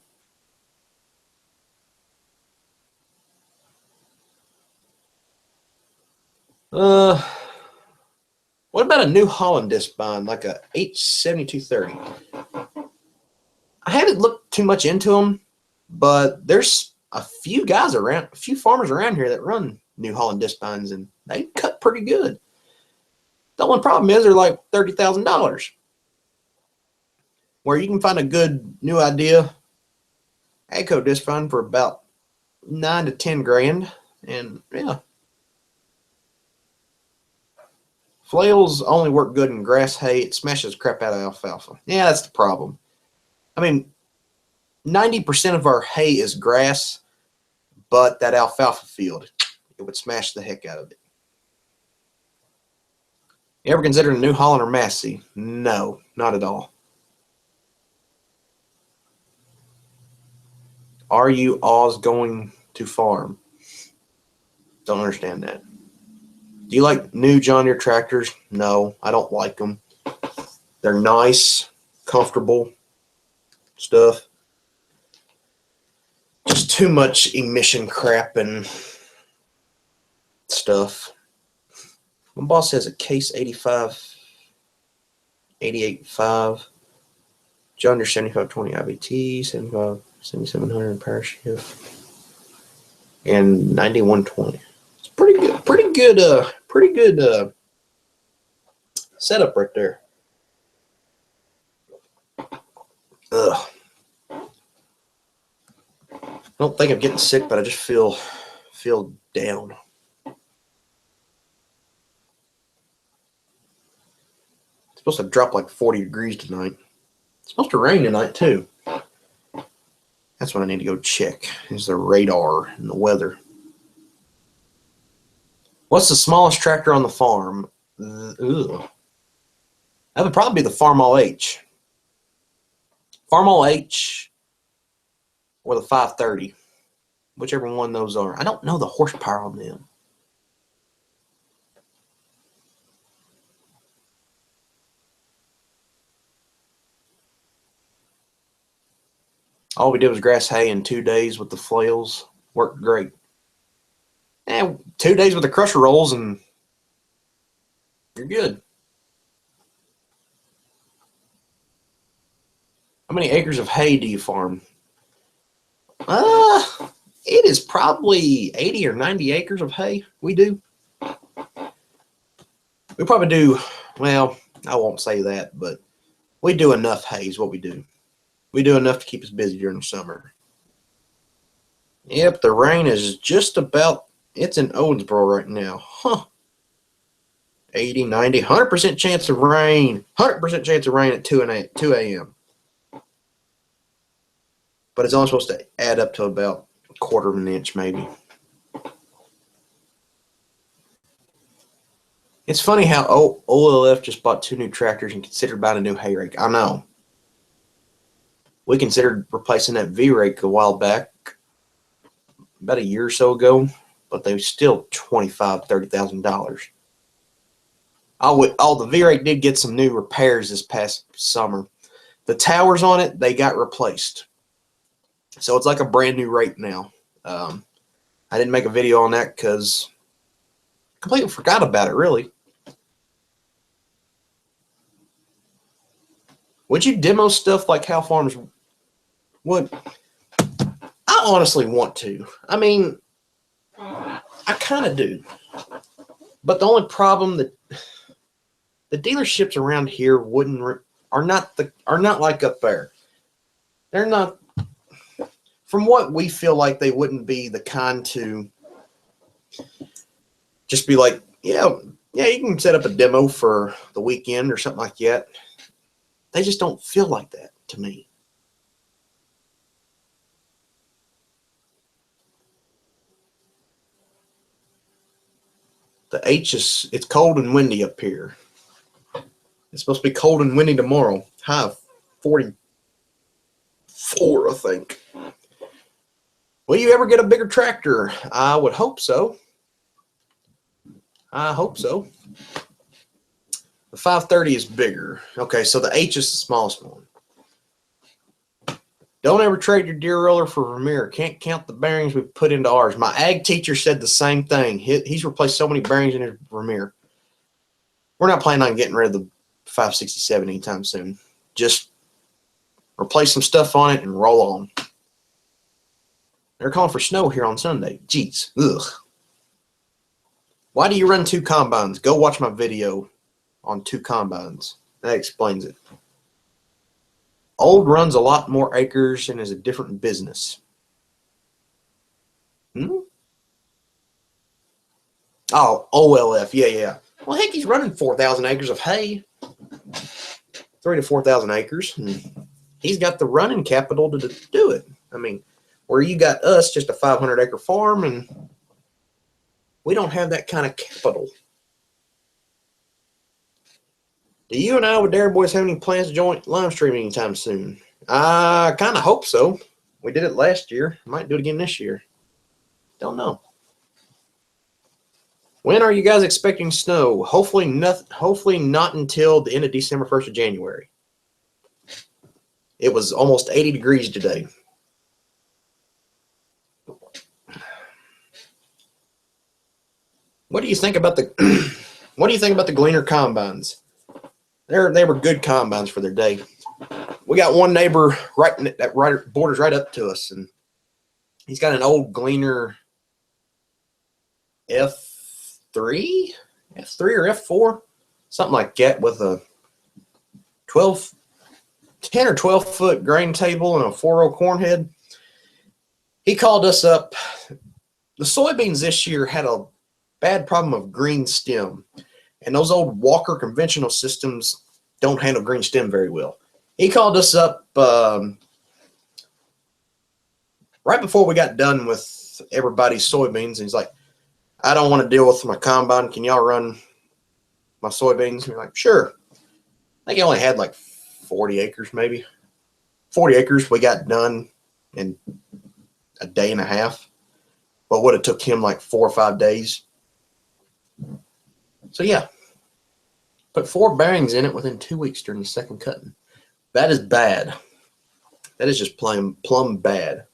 What about a New Holland disc bind, like a H7230? I haven't looked too much into them, but there's a few farmers around here that run New Holland disc binds, and they cut pretty good. The only problem is they're like $30,000. Where you can find a good new idea Adco disc bind for about 9 to 10 grand, and yeah. Flails only work good in grass hay. It smashes the crap out of alfalfa. Yeah, that's the problem. 90% of our hay is grass, but that alfalfa field, it would smash the heck out of it. You ever considered a New Holland or Massey? No, not at all. Are you alls going to farm? Don't understand that. Do you like new John Deere tractors? No, I don't like them. They're nice, comfortable stuff. Just too much emission crap and stuff. My boss has a Case 85, 88.5, John Deere 7520 IVT, 7700 power shift, and 9120. It's pretty good setup right there. Ugh. I don't think I'm getting sick, but I just feel down. It's supposed to drop like 40 degrees tonight. It's supposed to rain tonight too. That's what I need to go check, is the radar and the weather. What's the smallest tractor on the farm? Ugh. That would probably be the Farmall H. Farmall H or the 530, whichever one those are. I don't know the horsepower on them. All we did was grass hay in 2 days with the flails. Worked great. And 2 days with the crusher rolls and you're good. How many acres of hay do you farm? It is probably 80 or 90 acres of hay we do. We probably do, well, I won't say that, but we do enough hay is what we do. We do enough to keep us busy during the summer. Yep, the rain is just about, it's in Owensboro right now. Huh. 80, 90, 100% chance of rain. 100% chance of rain at 2 a.m. But it's only supposed to add up to about a quarter of an inch maybe. It's funny how OLF just bought 2 new tractors and considered buying a new hay rake. I know. We considered replacing that V-rake a while back, about a year or so ago, but they were still $25,000, $30,000. The V-rake did get some new repairs this past summer. The towers on it, they got replaced. So it's like a brand new rake now. I didn't make a video on that because I completely forgot about it, really. Would you demo stuff like how farms would? I honestly want to. I mean, I kind of do. But the only problem that the dealerships around here are not like up there. They're not. From what we feel like, they wouldn't be the kind to just be like, yeah, you can set up a demo for the weekend or something like that. They just don't feel like that to me. The H is, it's cold and windy up here. It's supposed to be cold and windy tomorrow. High of 44, I think. Will you ever get a bigger tractor? I would hope so. I hope so. The 530 is bigger. Okay, so the H is the smallest one. Don't ever trade your Deere roller for Vermeer. Can't count the bearings we put into ours. My ag teacher said the same thing. He's replaced so many bearings in his Vermeer. We're not planning on getting rid of the 567 anytime soon. Just replace some stuff on it and roll on. They're calling for snow here on Sunday. Jeez. Ugh. Why do you run 2 combines? Go watch my video on 2 combines. That explains it. Old runs a lot more acres and is a different business. Oh, OLF. Yeah. Well, heck, he's running 4,000 acres of hay. 3,000 to 4,000 acres. And he's got the running capital to do it. I mean, where you got us, just a 500-acre farm, and we don't have that kind of capital. Do you and I with Dare Boys have any plans to join live streaming anytime soon? I kind of hope so. We did it last year. Might do it again this year. Don't know. When are you guys expecting snow? Hopefully not until the end of December, 1st of January. It was almost 80 degrees today. What do you think about the Gleaner combines? They were good combines for their day. We got one neighbor that borders right up to us, and he's got an old Gleaner F3 or F4, something like that, with a 10 or 12 foot grain table and a 4-row corn head. He called us up. The soybeans this year had a bad problem of green stem, and those old Walker conventional systems don't handle green stem very well. He called us up right before we got done with everybody's soybeans, and he's like, I don't want to deal with my combine. Can y'all run my soybeans? And we're like, sure. I think he only had like 40 acres, maybe. 40 acres we got done in a day and a half. But would have took him like 4 or 5 days. So yeah. Put 4 bearings in it within 2 weeks during the second cutting. That is bad. That is just plumb bad.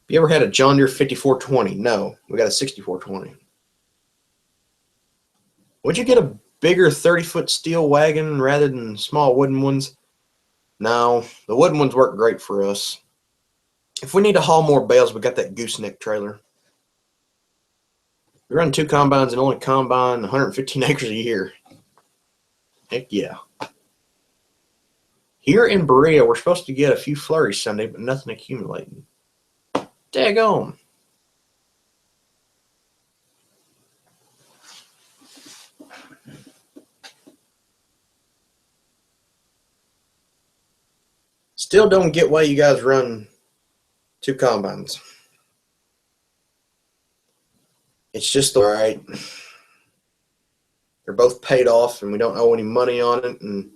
You ever had a John Deere 5420? No, we got a 6420. Would you get a bigger 30-foot steel wagon rather than small wooden ones? No, the wooden ones work great for us. If we need to haul more bales, we got that gooseneck trailer. We run 2 combines and only combine 115 acres a year. Heck yeah. Here in Berea, we're supposed to get a few flurries Sunday, but nothing accumulating. Daggone. Still don't get why you guys run 2 combines. It's just all right. They're both paid off, and we don't owe any money on it, and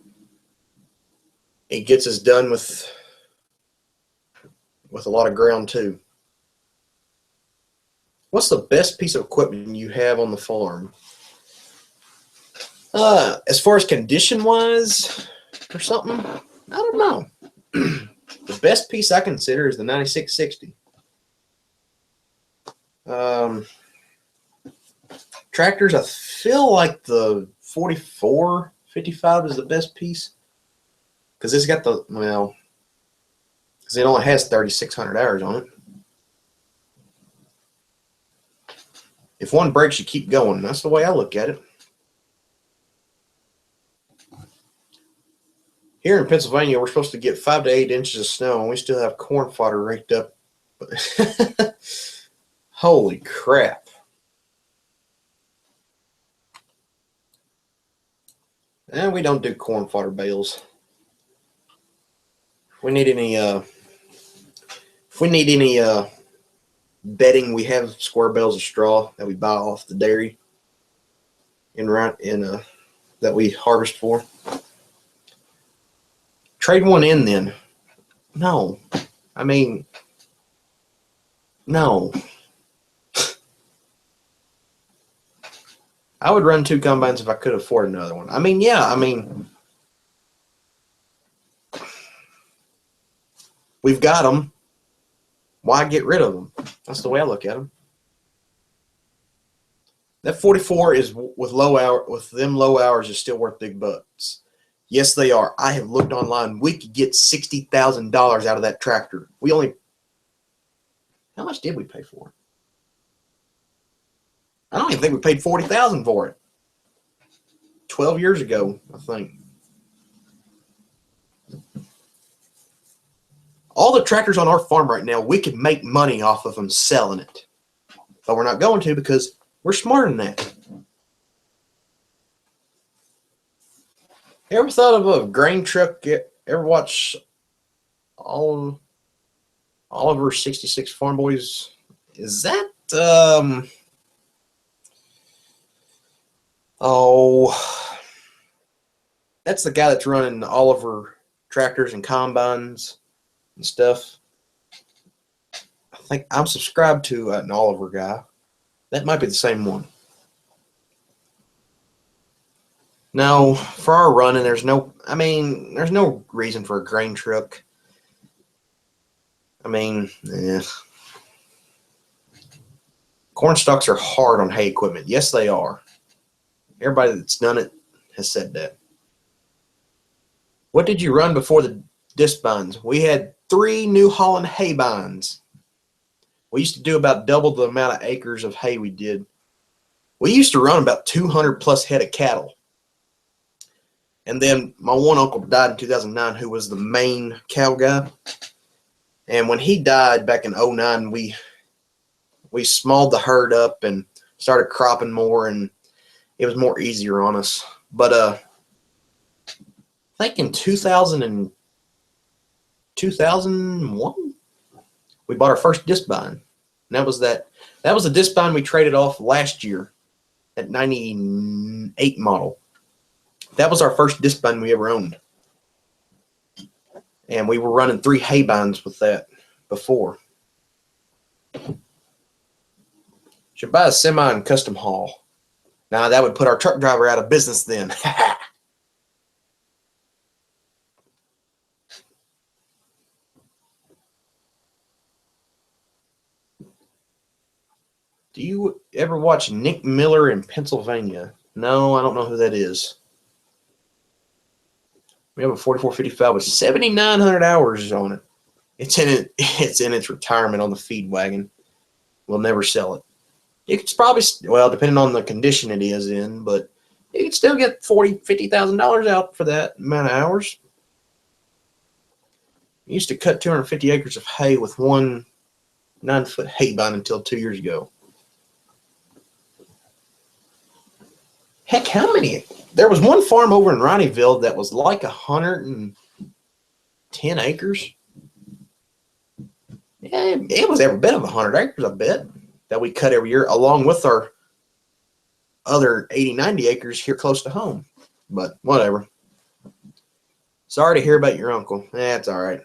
it gets us done with a lot of ground too. What's the best piece of equipment you have on the farm? As far as condition-wise or something, I don't know. The best piece I consider is the 9660. Tractors, I feel like the 4455 is the best piece because it's got because it only has 3,600 hours on it. If one breaks, you keep going. That's the way I look at it. Here in Pennsylvania, we're supposed to get 5 to 8 inches of snow, and we still have corn fodder raked up. Holy crap. And we don't do corn fodder bales. If we need any bedding, we have square bales of straw that we buy off the dairy that we harvest for. Trade one in then. No. No. I would run 2 combines if I could afford another one. We've got them. Why get rid of them? That's the way I look at them. That 44 is with them low hours is still worth big bucks. Yes, they are. I have looked online. We could get $60,000 out of that tractor. How much did we pay for it? I don't even think we paid $40,000 for it. 12 years ago, I think. All the tractors on our farm right now, we could make money off of them selling it. But we're not going to because we're smarter than that. You ever thought of a grain truck? Ever watch Oliver 66 Farm Boys? Is that that's the guy that's running Oliver tractors and combines and stuff. I think I'm subscribed to an Oliver guy. That might be the same one. No, for our running, there's no reason for a grain truck. I mean, corn stalks are hard on hay equipment. Yes, they are. Everybody that's done it has said that. What did you run before the disc binds? We had 3 New Holland hay binds. We used to do about double the amount of acres of hay we did. We used to run about 200 plus head of cattle. And then my one uncle died in 2009, who was the main cow guy. And when he died back in 2009, we smalled the herd up and started cropping more, and it was more easier on us. But I think in 2001, we bought our first disc bind. And that was the disc bind we traded off last year, that 98 model. That was our first disc bind we ever owned. And we were running 3 hay binds with that before. Should buy a semi and custom haul. Now that would put our truck driver out of business then. Do you ever watch Nick Miller in Pennsylvania? No, I don't know who that is. We have a 4455 with 7,900 hours on it. It's in its retirement on the feed wagon. We'll never sell it. It's probably, well, depending on the condition it is in, but you can still get $40,000, $50,000 out for that amount of hours. We used to cut 250 acres of hay with one 9-foot hay bind until 2 years ago. Heck, how many? There was one farm over in Ronnieville that was like 110 acres. Yeah, it was every bit of 100 acres, I bet, that we cut every year, along with our other 80, 90 acres here close to home. But whatever. Sorry to hear about your uncle. That's all right.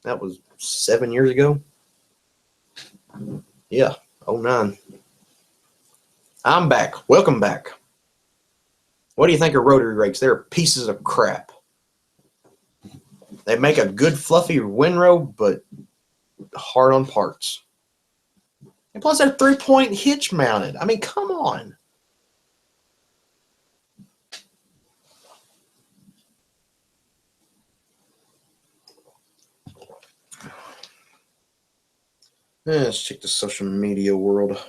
That was 7 years ago. Yeah, 2009. I'm back. Welcome back. What do you think of rotary rakes? They're pieces of crap. They make a good fluffy windrow, but hard on parts. And plus they're 3-point hitch mounted. I mean, come on. Let's check the social media world.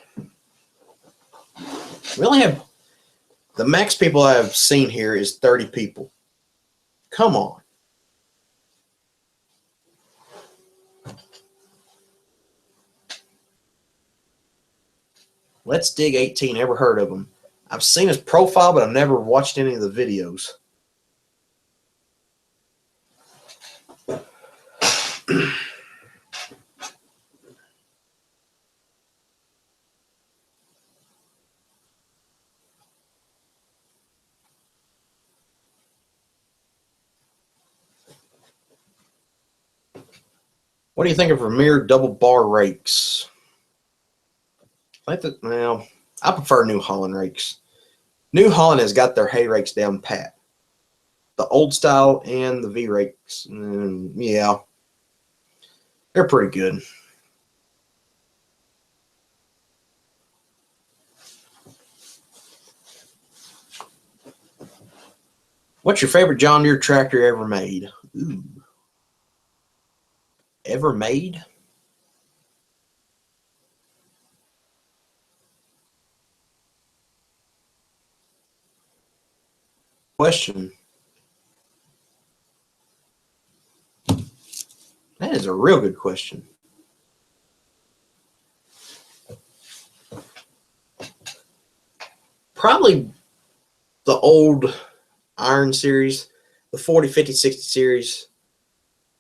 We only have, the max people I've seen here is 30 people. Come on. Let's Dig 18, ever heard of him? I've seen his profile, but I've never watched any of the videos. What do you think of Vermeer double bar rakes? I think that, well, I prefer New Holland rakes. New Holland has got their hay rakes down pat. The old style and the V rakes, yeah, they're pretty good. What's your favorite John Deere tractor ever made? Ooh. Ever made? Question. That is a real good question. Probably the old Iron series, the 40, 50, 60 series,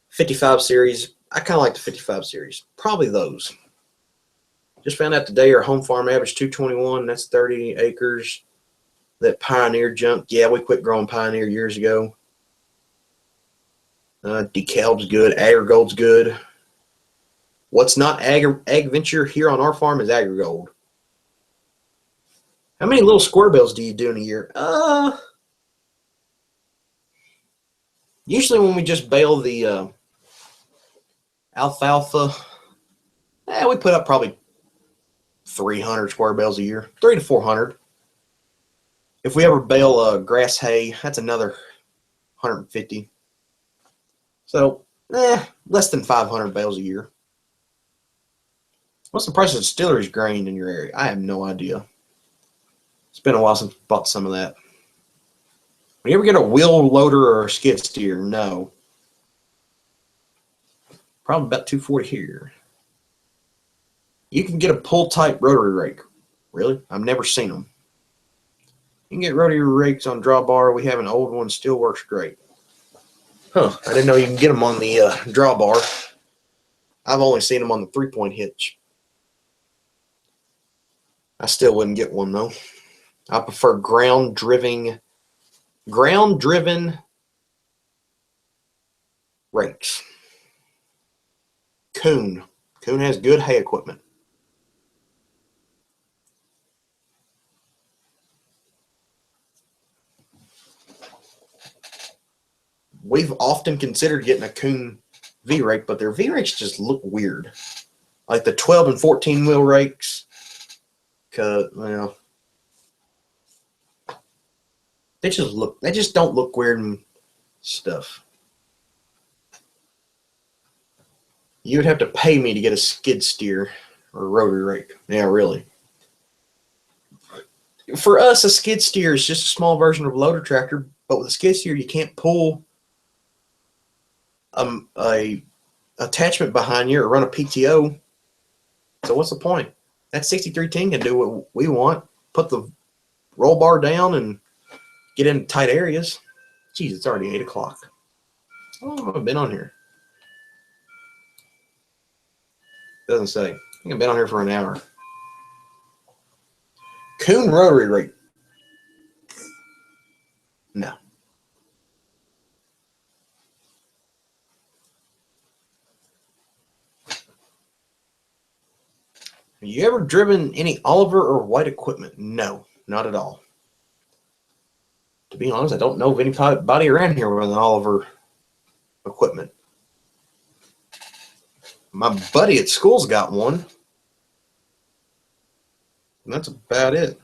55 series. I kind of like the 55 series. Probably those. Just found out today our home farm average 221. That's 30 acres. That Pioneer junk. Yeah, we quit growing Pioneer years ago. DeKalb's good. AgriGold's good. What's not Ag Venture here on our farm is AgriGold. How many little square bales do you do in a year? Usually when we just bale the alfalfa, we put up probably 300 square bales a year, 300 to 400. If we ever bale grass hay, that's another 150. So, less than 500 bales a year. What's the price of distilleries grain in your area? I have no idea. It's been a while since I bought some of that. When you ever get a wheel loader or a skid steer? No. Probably about 240 here. You can get a pull-type rotary rake. Really? I've never seen them. You can get rotary rakes on drawbar. We have an old one, still works great. Huh, I didn't know you can get them on the drawbar. I've only seen them on the 3-point hitch. I still wouldn't get one though. I prefer ground-driven rakes. Kuhn has good hay equipment. We've often considered getting a Kuhn V-rake, but their V-rakes just look weird. Like the 12 and 14 wheel rakes. They just don't look weird and stuff. You would have to pay me to get a skid steer or a rotary rake. Yeah, really. For us, a skid steer is just a small version of a loader tractor, but with a skid steer, you can't pull a attachment behind you or run a PTO. So what's the point? That 6310 can do what we want. Put the roll bar down and get into tight areas. Geez, it's already 8 o'clock. How long have I been on here? Doesn't say. I think I've been on here for an hour. Kuhn rotary rake. No. Have you ever driven any Oliver or White equipment? No, not at all. To be honest, I don't know of anybody around here with an Oliver equipment. My buddy at school's got one. And that's about it.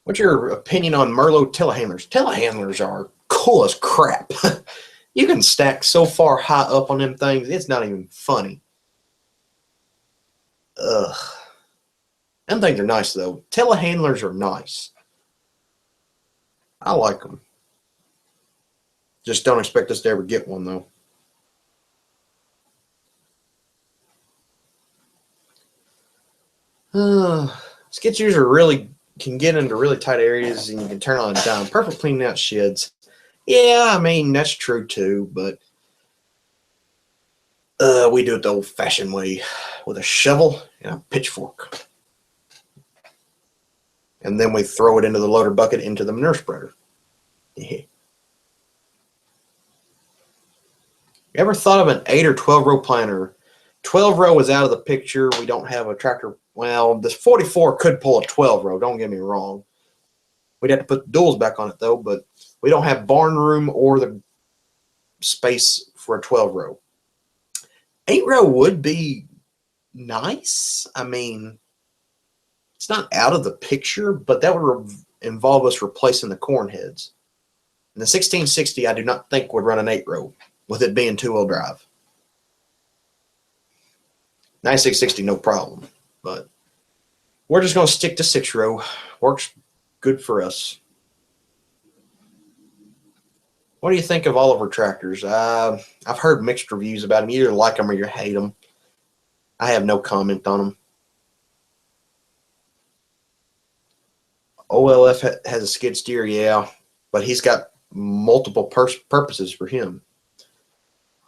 What's your opinion on Merlot telehandlers? Telehandlers are cool as crap. You can stack so far high up on them things, it's not even funny. Ugh. Them things are nice, though. Telehandlers are nice. I like them. Just don't expect us to ever get one, though. Skid steers can get into really tight areas, and you can turn on a dime. Perfect cleaning out sheds. Yeah, I mean, that's true too, but we do it the old-fashioned way with a shovel and a pitchfork. And then we throw it into the loader bucket into the manure spreader. Yeah. You ever thought of an 8 or 12 row planter? 12 row is out of the picture. We don't have a tractor. Well, this 44 could pull a 12 row. Don't get me wrong. We'd have to put the duals back on it though, but we don't have barn room or the space for a 12 row. 8 row would be nice. I mean, it's not out of the picture, but that would involve us replacing the corn heads. And the 1660, I do not think would run an 8 row with it being 2-wheel drive. 9660, no problem. But we're just going to stick to 6 row. Works good for us. What do you think of Oliver tractors? I've heard mixed reviews about them. You either like them or you hate them. I have no comment on them. OLF has a skid steer, yeah, but he's got multiple purposes for him.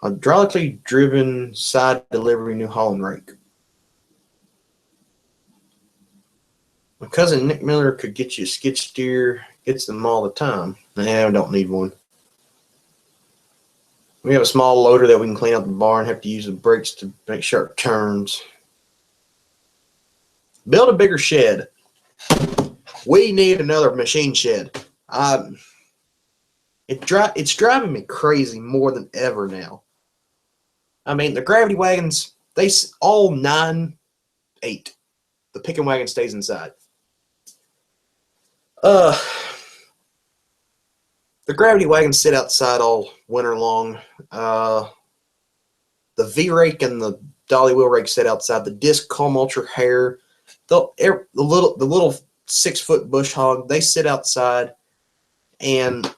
Hydraulically driven side delivery New Holland rake. My cousin Nick Miller could get you a skid steer. Gets them all the time. Nah, I don't need one. We have a small loader that we can clean out the barn. Have to use the brakes to make sure it turns. Build a bigger shed. We need another machine shed. It's driving me crazy more than ever now. I mean, the gravity wagons, they all 9, 8. The picking wagon stays inside. The gravity wagons sit outside all winter long. The V-rake and the dolly wheel rake sit outside. The disc comb ultra hair, the little 6-foot bush hog, they sit outside. And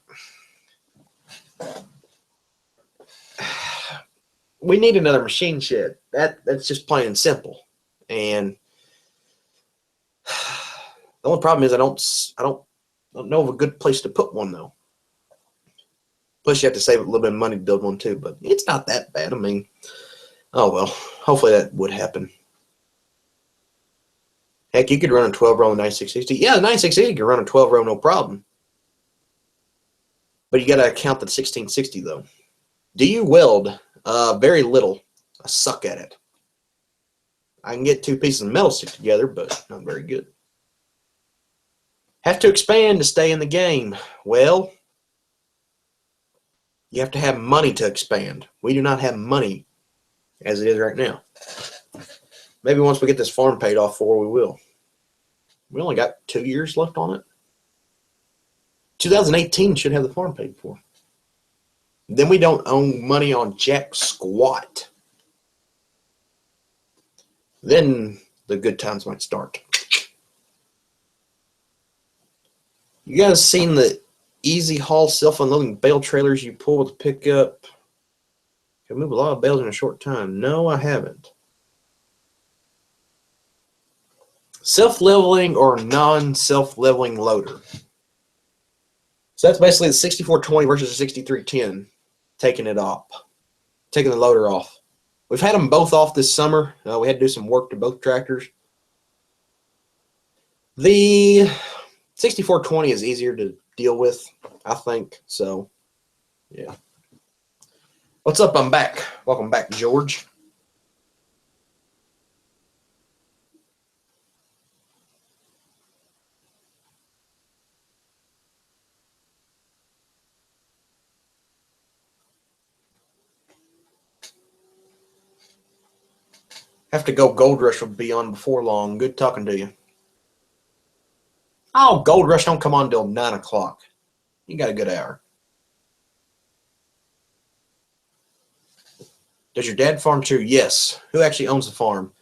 we need another machine shed. That's just plain and simple. And the only problem is I don't know of a good place to put one though. Plus you have to save a little bit of money to build one too, but it's not that bad. I mean, oh well, hopefully that would happen. Heck, you could run a 12 row 9660. Yeah, the 9660 could run a 12 row no problem. But you got to count the 1660 though. Do you weld? Very little. I suck at it. I can get 2 pieces of metal stick together, but not very good. Have to expand to stay in the game. Well, you have to have money to expand. We do not have money as it is right now. Maybe once we get this farm paid off for, we will. We only got 2 years left on it. 2018 should have the farm paid for. Then we don't owe money on jack squat. Then the good times might start. You guys seen the easy haul self-unloading bale trailers you pull with a pickup? Can move a lot of bales in a short time. No, I haven't. Self-leveling or non-self-leveling loader. So that's basically the 6420 versus the 6310. Taking it off. Taking the loader off. We've had them both off this summer. We had to do some work to both tractors. The 6420 is easier to deal with, I think. So, yeah. What's up? I'm back. Welcome back, George. Have to go. Gold Rush will be on before long. Good talking to you. Oh, Gold Rush don't come on till 9 o'clock. You got a good hour. Does your dad farm too? Yes. Who actually owns the farm?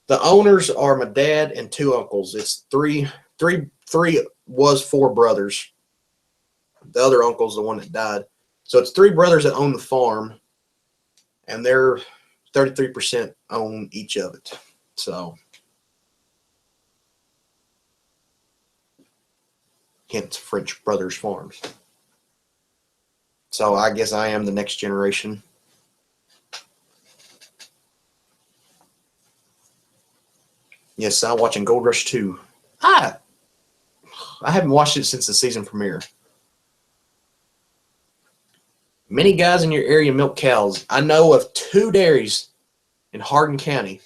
The owners are my dad and 2 uncles. It's three was 4 brothers. The other uncle's the one that died. So it's 3 brothers that own the farm, and they're 33% own each of it. So, hence French Brothers Farms. So I guess I am the next generation. Yes, I'm watching Gold Rush 2. I haven't watched it since the season premiere. Many guys in your area milk cows. I know of 2 dairies in Hardin County.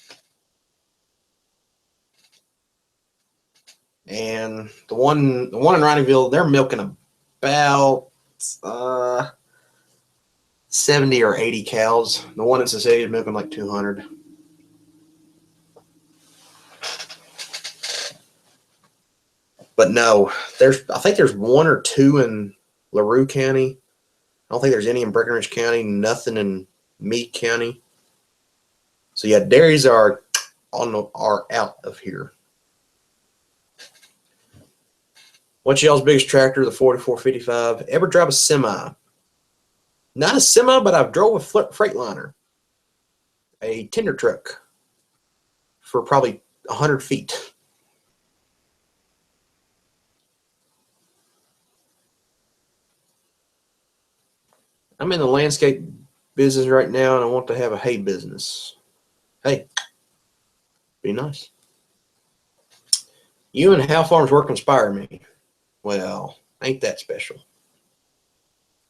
And the one in Ronnieville, they're milking about 70 or 80 cows. The one in Cecilia is milking like 200. But no, I think there's 1 or 2 in LaRue County. I don't think there's any in Breckenridge County, nothing in Meade County. So yeah, dairies are out of here. What's y'all's biggest tractor? The 4455. Ever drive a semi? Not a semi, but I've drove a Freightliner, a tender truck, for probably 100 feet. I'm in the landscape business right now, and I want to have a hay business. Hey, be nice. You and how farms work inspire me. Well, ain't that special.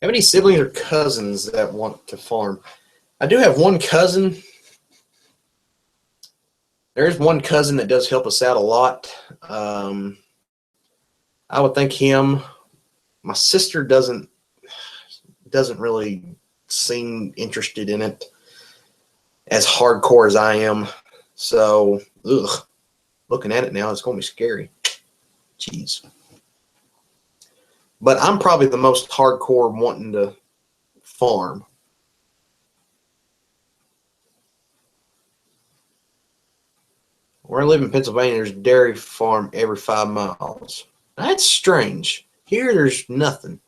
Have any siblings or cousins that want to farm? I do have one cousin. There's one cousin that does help us out a lot. I would think him. My sister doesn't really seem interested in it as hardcore as I am. So, looking at it now, it's going to be scary. Jeez. But I'm probably the most hardcore wanting to farm. Where I live in Pennsylvania, there's a dairy farm every 5 miles. That's strange. Here, there's nothing.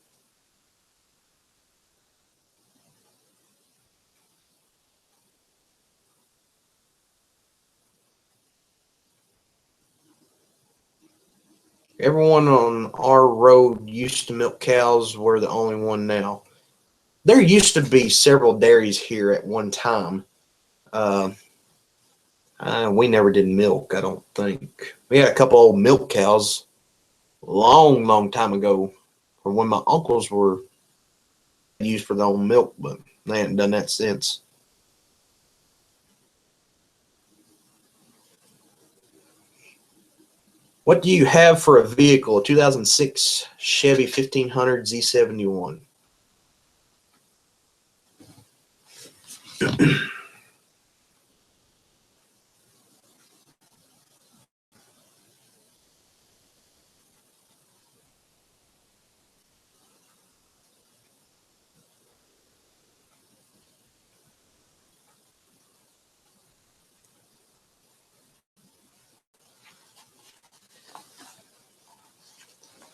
Everyone on our road used to milk cows. We're the only one now. There used to be several dairies here at one time. We never did milk, I don't think. We had a couple old milk cows long time ago, or when my uncles were used for their own milk, but they haven't done that since. What do you have for a vehicle? A 2006 Chevy 1500 Z71.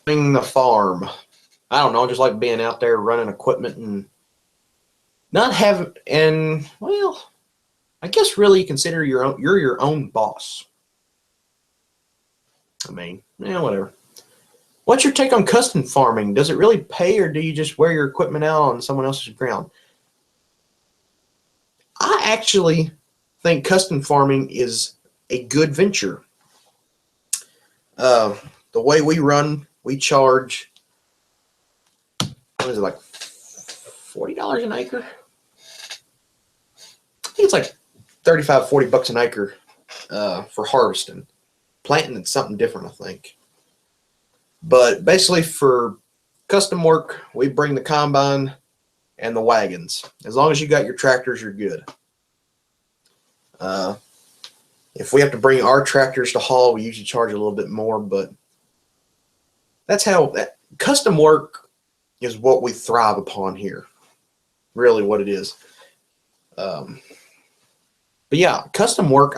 The farm. I don't know, just like being out there running equipment and not having, and well, I guess really you consider you're your own boss. I mean, yeah, whatever. What's your take on custom farming? Does it really pay, or do you just wear your equipment out on someone else's ground? I actually think custom farming is a good venture. The way we run, we charge, what is it, like $40 an acre? I think it's like 35, 40 bucks an acre for harvesting. Planting, it's something different, I think. But basically for custom work, we bring the combine and the wagons. As long as you got your tractors, you're good. If we have to bring our tractors to haul, we usually charge a little bit more, but that's how custom work is what we thrive upon here. Really what it is. But yeah, custom work,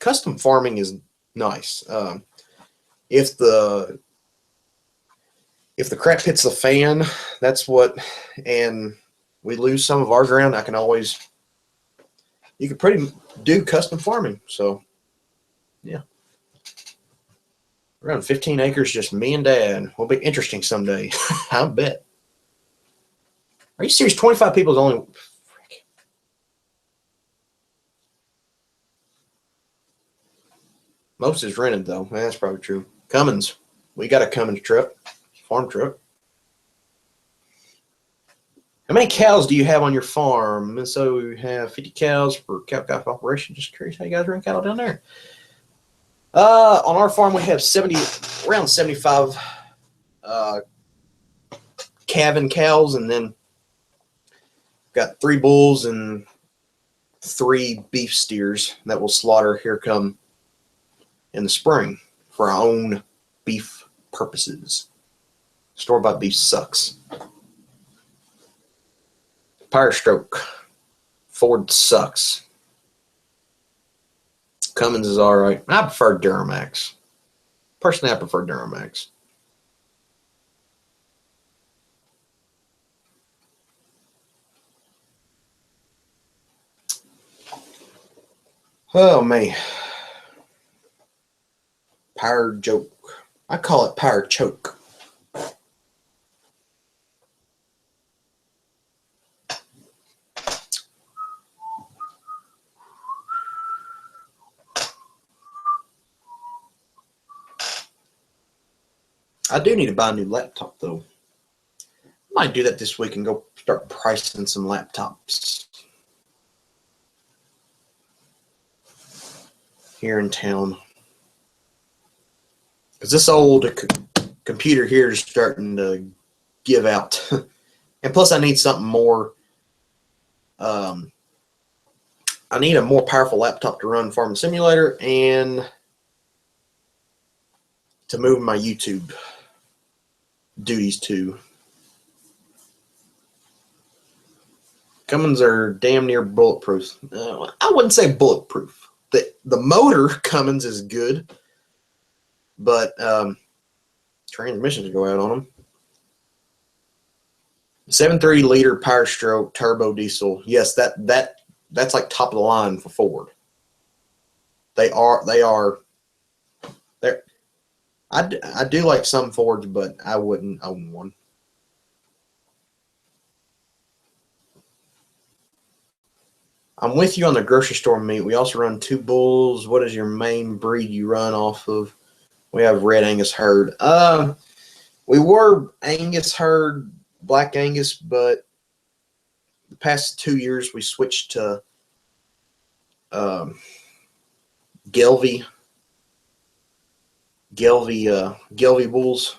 custom farming is nice. If the crap hits the fan, that's what, and we lose some of our ground, you could pretty do custom farming. So yeah, around 15 acres, just me and Dad. Will be interesting someday. I bet. Are you serious? 25 people is only. Frick. Most is rented though. That's probably true. Cummins, we got a Cummins truck, farm truck. How many cows do you have on your farm? And so you have 50 cows for cow-calf operation. Just curious how you guys run cattle down there. On our farm, we have around 75 calving cows, and then got 3 bulls and 3 beef steers that we'll slaughter here come in the spring for our own beef purposes. Store-bought beef sucks. Power stroke. Ford sucks. Cummins is all right. I prefer Duramax. Personally, I prefer Duramax. Oh, man. Power joke. I call it power choke. I do need to buy a new laptop though. Might do that this week and go start pricing some laptops here in town. Because this old computer here is starting to give out. And plus I need something more. I need a more powerful laptop to run Farming Simulator and to move my YouTube duties to. Cummins are damn near bulletproof. I wouldn't say bulletproof. The motor Cummins is good, but transmissions go out on them. 7.3 liter Power Stroke turbo diesel. Yes, that's like top of the line for Ford. They are. I do like some Fords, but I wouldn't own one. I'm with you on the grocery store meat. We also run 2 bulls. What is your main breed you run off of? We have Red Angus herd. We were Angus herd, Black Angus, but the past 2 years we switched to Gelbvieh bulls.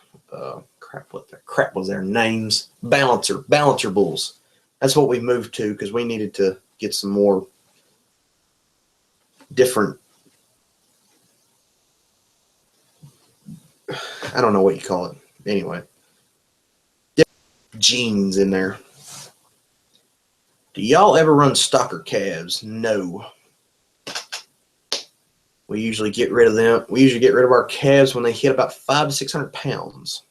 Crap was their names? Balancer bulls. That's what we moved to because we needed to get some more different, I don't know what you call it. Anyway, genes in there. Do y'all ever run stocker calves? No. We usually get rid of them. We usually get rid of our calves when they hit about 500 to 600 pounds.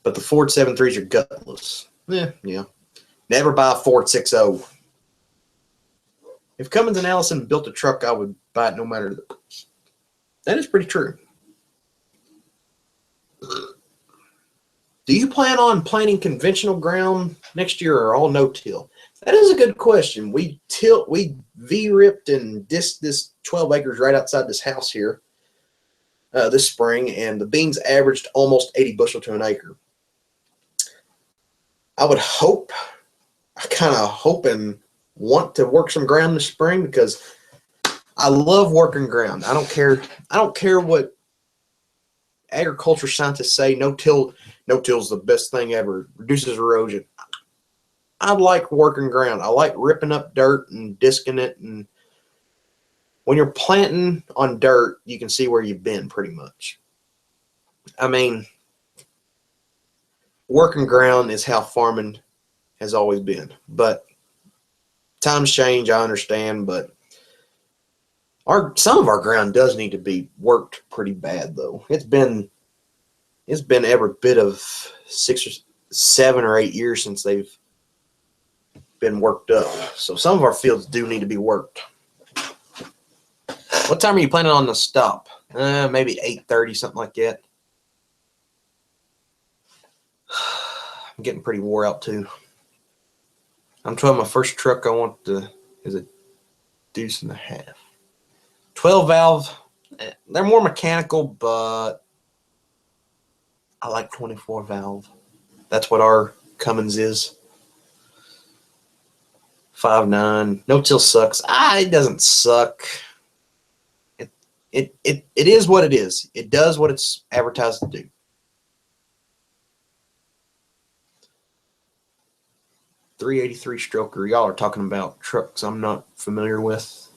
But the Ford 7.3s are gutless. Yeah. Never buy a Ford 6.0. If Cummins and Allison built a truck, I would buy it no matter the price. That is pretty true. Do you plan on planting conventional ground next year or all no-till? That is a good question. We V-ripped and disked this 12 acres right outside this house here this spring, and the beans averaged almost 80 bushel to an acre. I would hope, I kind of hope and want to work some ground this spring because I love working ground. I don't care what agriculture scientists say. No-till is the best thing ever. Reduces erosion. I like working ground. I like ripping up dirt and disking it. And when you're planting on dirt, you can see where you've been pretty much. I mean, working ground is how farming has always been. But times change, I understand. But some of our ground does need to be worked pretty bad, though. It's been every bit of 6 or 7 or 8 years since they've been worked up. So some of our fields do need to be worked. What time are you planning on the stop? Maybe 8:30, something like that. I'm getting pretty wore out too. I'm trying my first truck. Is a deuce and a half. 12 valve. They're more mechanical, but I like 24 valve. That's what our Cummins is. 5.9. No-till sucks. It doesn't suck. It is what it is. It does what it's advertised to do. .383 stroker. Y'all are talking about trucks I'm not familiar with.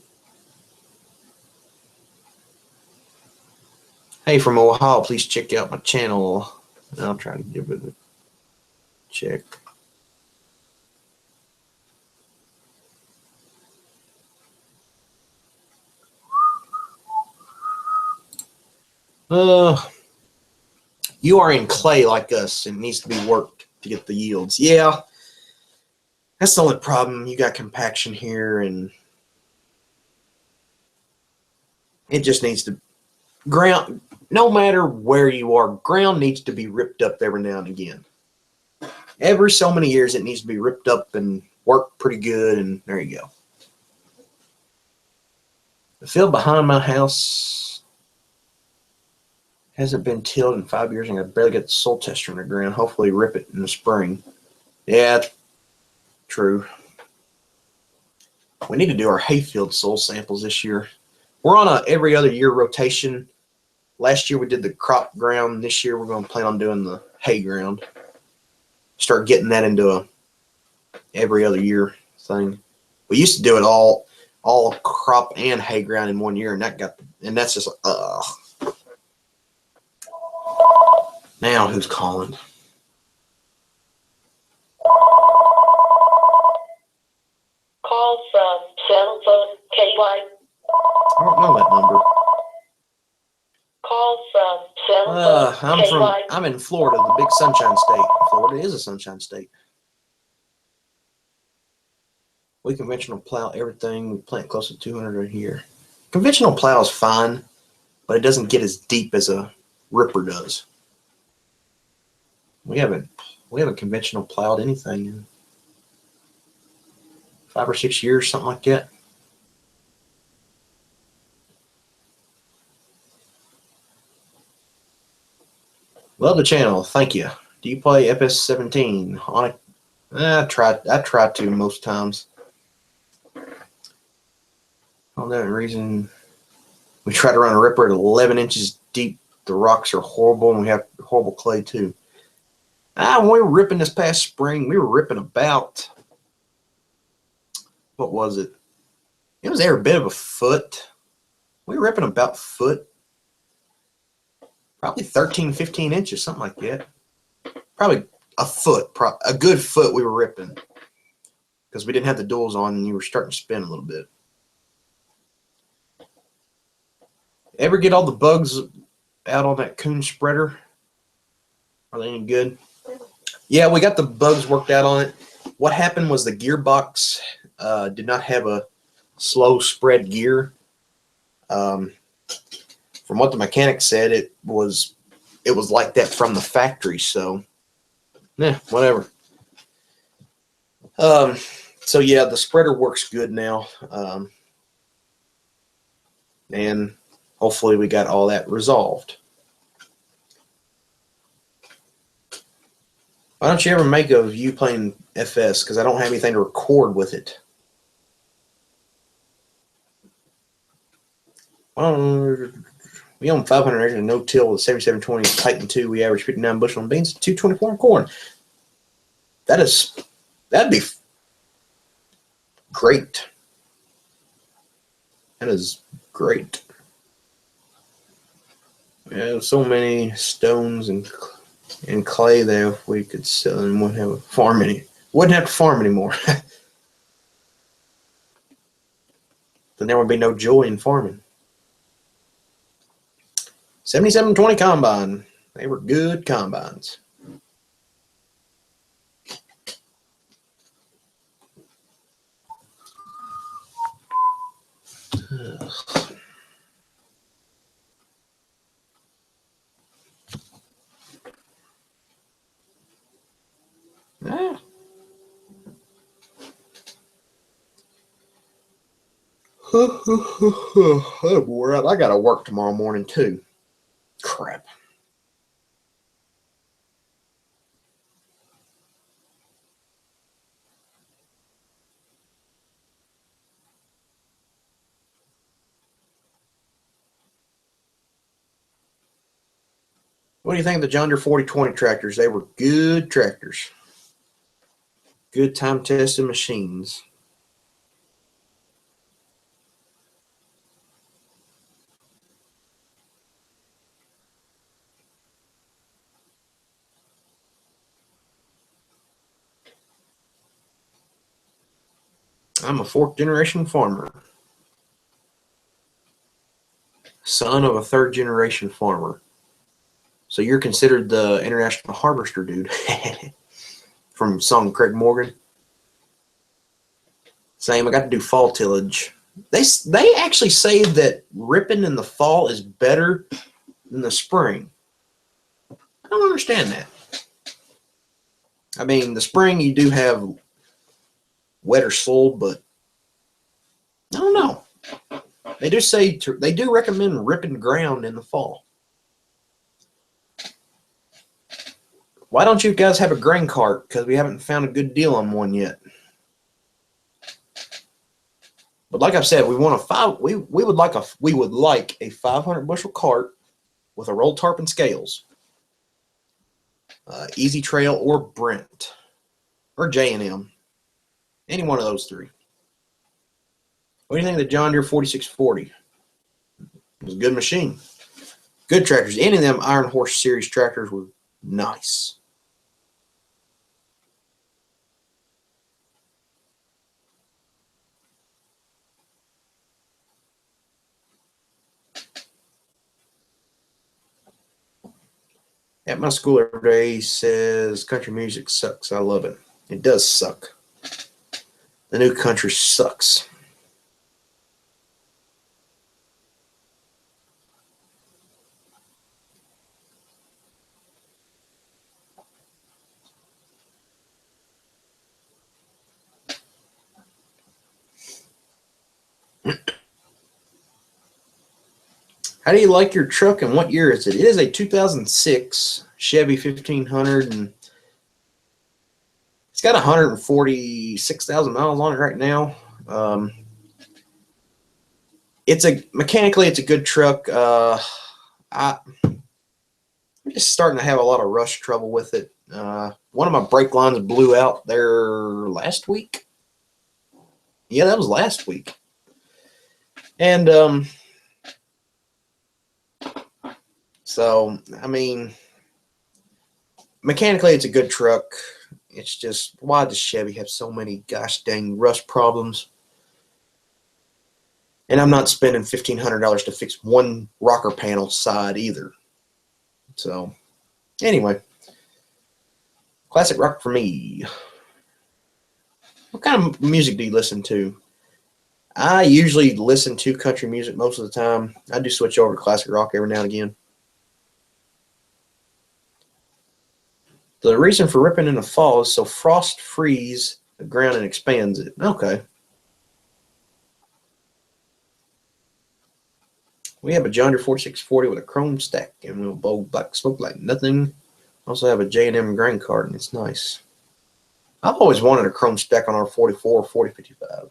Hey, from Ohio, please check out my channel. I'll try to give it a check. You are in clay like us and needs to be worked to get the yields. Yeah, that's the only problem. You got compaction here, and it just needs to ground. No matter where you are, ground needs to be ripped up every now and again. Every so many years, it needs to be ripped up and worked pretty good, and there you go. The field behind my house hasn't been tilled in 5 years, and I barely get the soil tester in the ground. Hopefully rip it in the spring. Yeah, true. We need to do our hayfield soil samples this year. We're on a every other year rotation. Last year we did the crop ground. This year we're going to plan on doing the hay ground. Start getting that into a every other year thing. We used to do it all crop and hay ground in 1 year, and that's just Now who's calling? Call from cell phone KY. I don't know that number. Call from cell phone KY. I'm in Florida, the big sunshine state. Florida is a sunshine state. We conventional plow everything. We plant close to 200 a year. Conventional plow is fine, but it doesn't get as deep as a ripper does. We haven't conventional plowed anything in 5 or 6 years, something like that. Love the channel, thank you. Do you play FS17 on it? I try to most times. On that reason, we try to run a ripper at 11 inches deep. The rocks are horrible, and we have horrible clay too. When we were ripping this past spring, we were ripping about, what was it? It was every bit of a foot. We were ripping about a foot. Probably 13, 15 inches, something like that. Probably a foot, a good foot we were ripping. Because we didn't have the duals on and you were starting to spin a little bit. Ever get all the bugs out on that coon spreader? Are they any good? Yeah, we got the bugs worked out on it. What happened was the gearbox did not have a slow spread gear. From what the mechanic said, it was like that from the factory. So, yeah, whatever. So yeah, the spreader works good now, and hopefully we got all that resolved. Why don't you ever make of you playing FS? Because I don't have anything to record with it. We own 500 acres of no-till with 7720 Titan 2. We average 59 bushel on beans, 224 on corn. That'd be great. That is great. We have so many stones and clay there. If we could sell and wouldn't have to farm anymore. Then there would be no joy in farming. 7720 combine. They were good combines. Ah. I'm wore out. I got to work tomorrow morning too. Crap. What do you think of the John Deere 4020 tractors? They were good tractors. Good time-tested machines. I'm a fourth-generation farmer. Son of a third-generation farmer. So you're considered the international harvester dude. From song Craig Morgan. Same, I got to do fall tillage. They actually say that ripping in the fall is better than the spring. I don't understand that. I mean, the spring you do have wetter soil, but I don't know. They do say they do recommend ripping ground in the fall. Why don't you guys have a grain cart? Because we haven't found a good deal on one yet. But like I've said, we want we would like a 500 bushel cart with a roll tarp and scales. Easy Trail or Brent or J&M. Any one of those three. What do you think of the John Deere 4640? It was a good machine. Good tractors. Any of them Iron Horse Series tractors were nice. At my school every day says country music sucks. I love it. It does suck. The new country sucks. How do you like your truck and what year is it? It is a 2006 Chevy 1500 and it's got 146,000 miles on it right now. Mechanically it's a good truck. I'm just starting to have a lot of rush trouble with it. One of my brake lines blew out there last week. Yeah, that was last week. And so, I mean, mechanically, it's a good truck. It's just, why does Chevy have so many gosh dang rust problems? And I'm not spending $1,500 to fix one rocker panel side either. So, anyway, classic rock for me. What kind of music do you listen to? I usually listen to country music most of the time. I do switch over to classic rock every now and again. The reason for ripping in the fall is so frost frees the ground and expands it. Okay. We have a John Deere 4640 with a chrome stack and we'll blow black smoke like nothing. Also have a J&M grain cart and it's nice. I've always wanted a chrome stack on our 44 or 4055.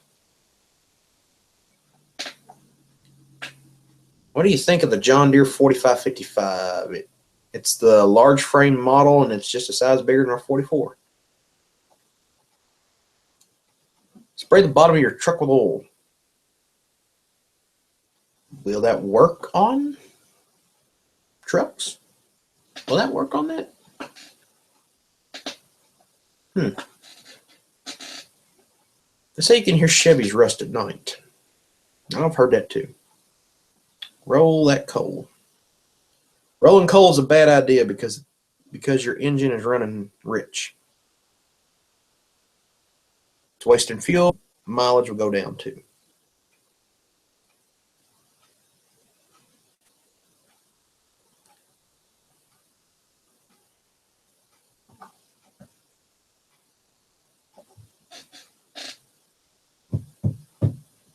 What do you think of the John Deere 4555? It's the large frame model, and it's just a size bigger than our 44. Spray the bottom of your truck with oil. Will that work on trucks? Will that work on that? They say you can hear Chevys rust at night. I've heard that too. Roll that coal. Rolling coal is a bad idea because your engine is running rich. It's wasting fuel. Mileage will go down too.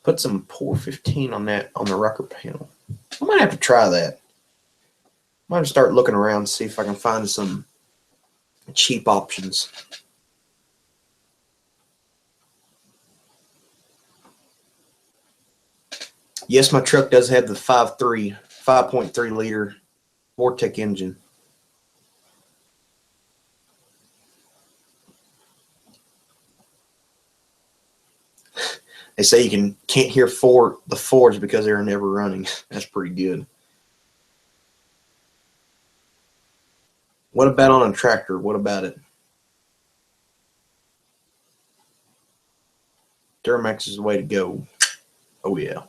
Put some Pour 15 on that on the rocker panel. I might have to try that. I might start looking around and see if I can find some cheap options. Yes, my truck does have the 5.3 liter Vortec engine. They say you can't hear the Fords because they're never running. That's pretty good. What about on a tractor? What about it? Duramax is the way to go. Oh yeah.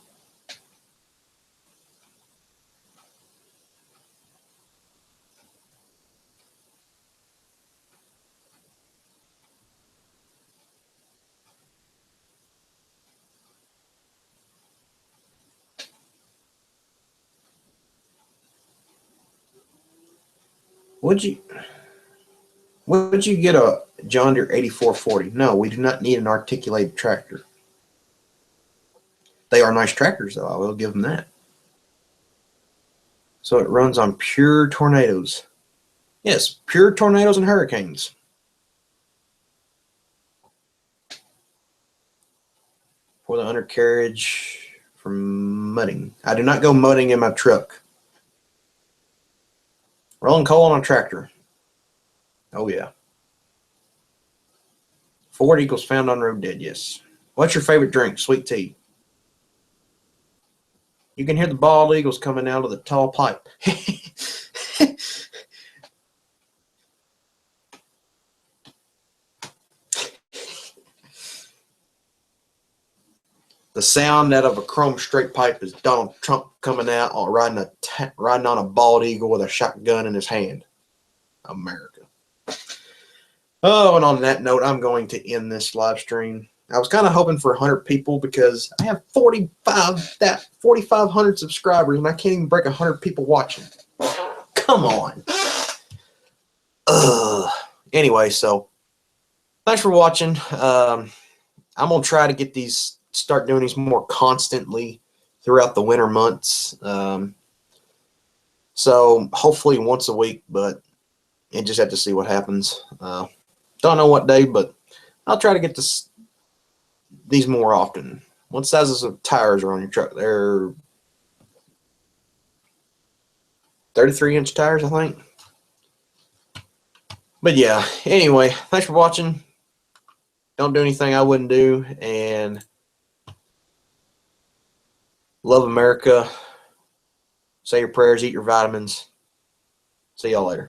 Would you get a John Deere 8440? No, we do not need an articulated tractor. They are nice tractors, though. I will give them that. So it runs on pure tornadoes. Yes, pure tornadoes and hurricanes. For the undercarriage for mudding. I do not go mudding in my truck. Rolling coal on a tractor. Oh, yeah. Ford equals found on road dead, yes. What's your favorite drink? Sweet tea. You can hear the bald eagles coming out of the tall pipe. The sound out of a chrome straight pipe is Donald Trump coming out or riding on a bald eagle with a shotgun in his hand. America. Oh, and on that note, I'm going to end this live stream. I was kind of hoping for 100 people because I have 4,500 subscribers and I can't even break 100 people watching. Come on. Anyway, so thanks for watching. I'm going to try to get start doing these more constantly throughout the winter months. So hopefully once a week, but you just have to see what happens. Don't know what day, but I'll try to get these more often. What sizes of tires are on your truck? They're 33-inch tires, I think. But yeah, anyway, thanks for watching. Don't do anything I wouldn't do, and love America. Say your prayers, eat your vitamins. See y'all later.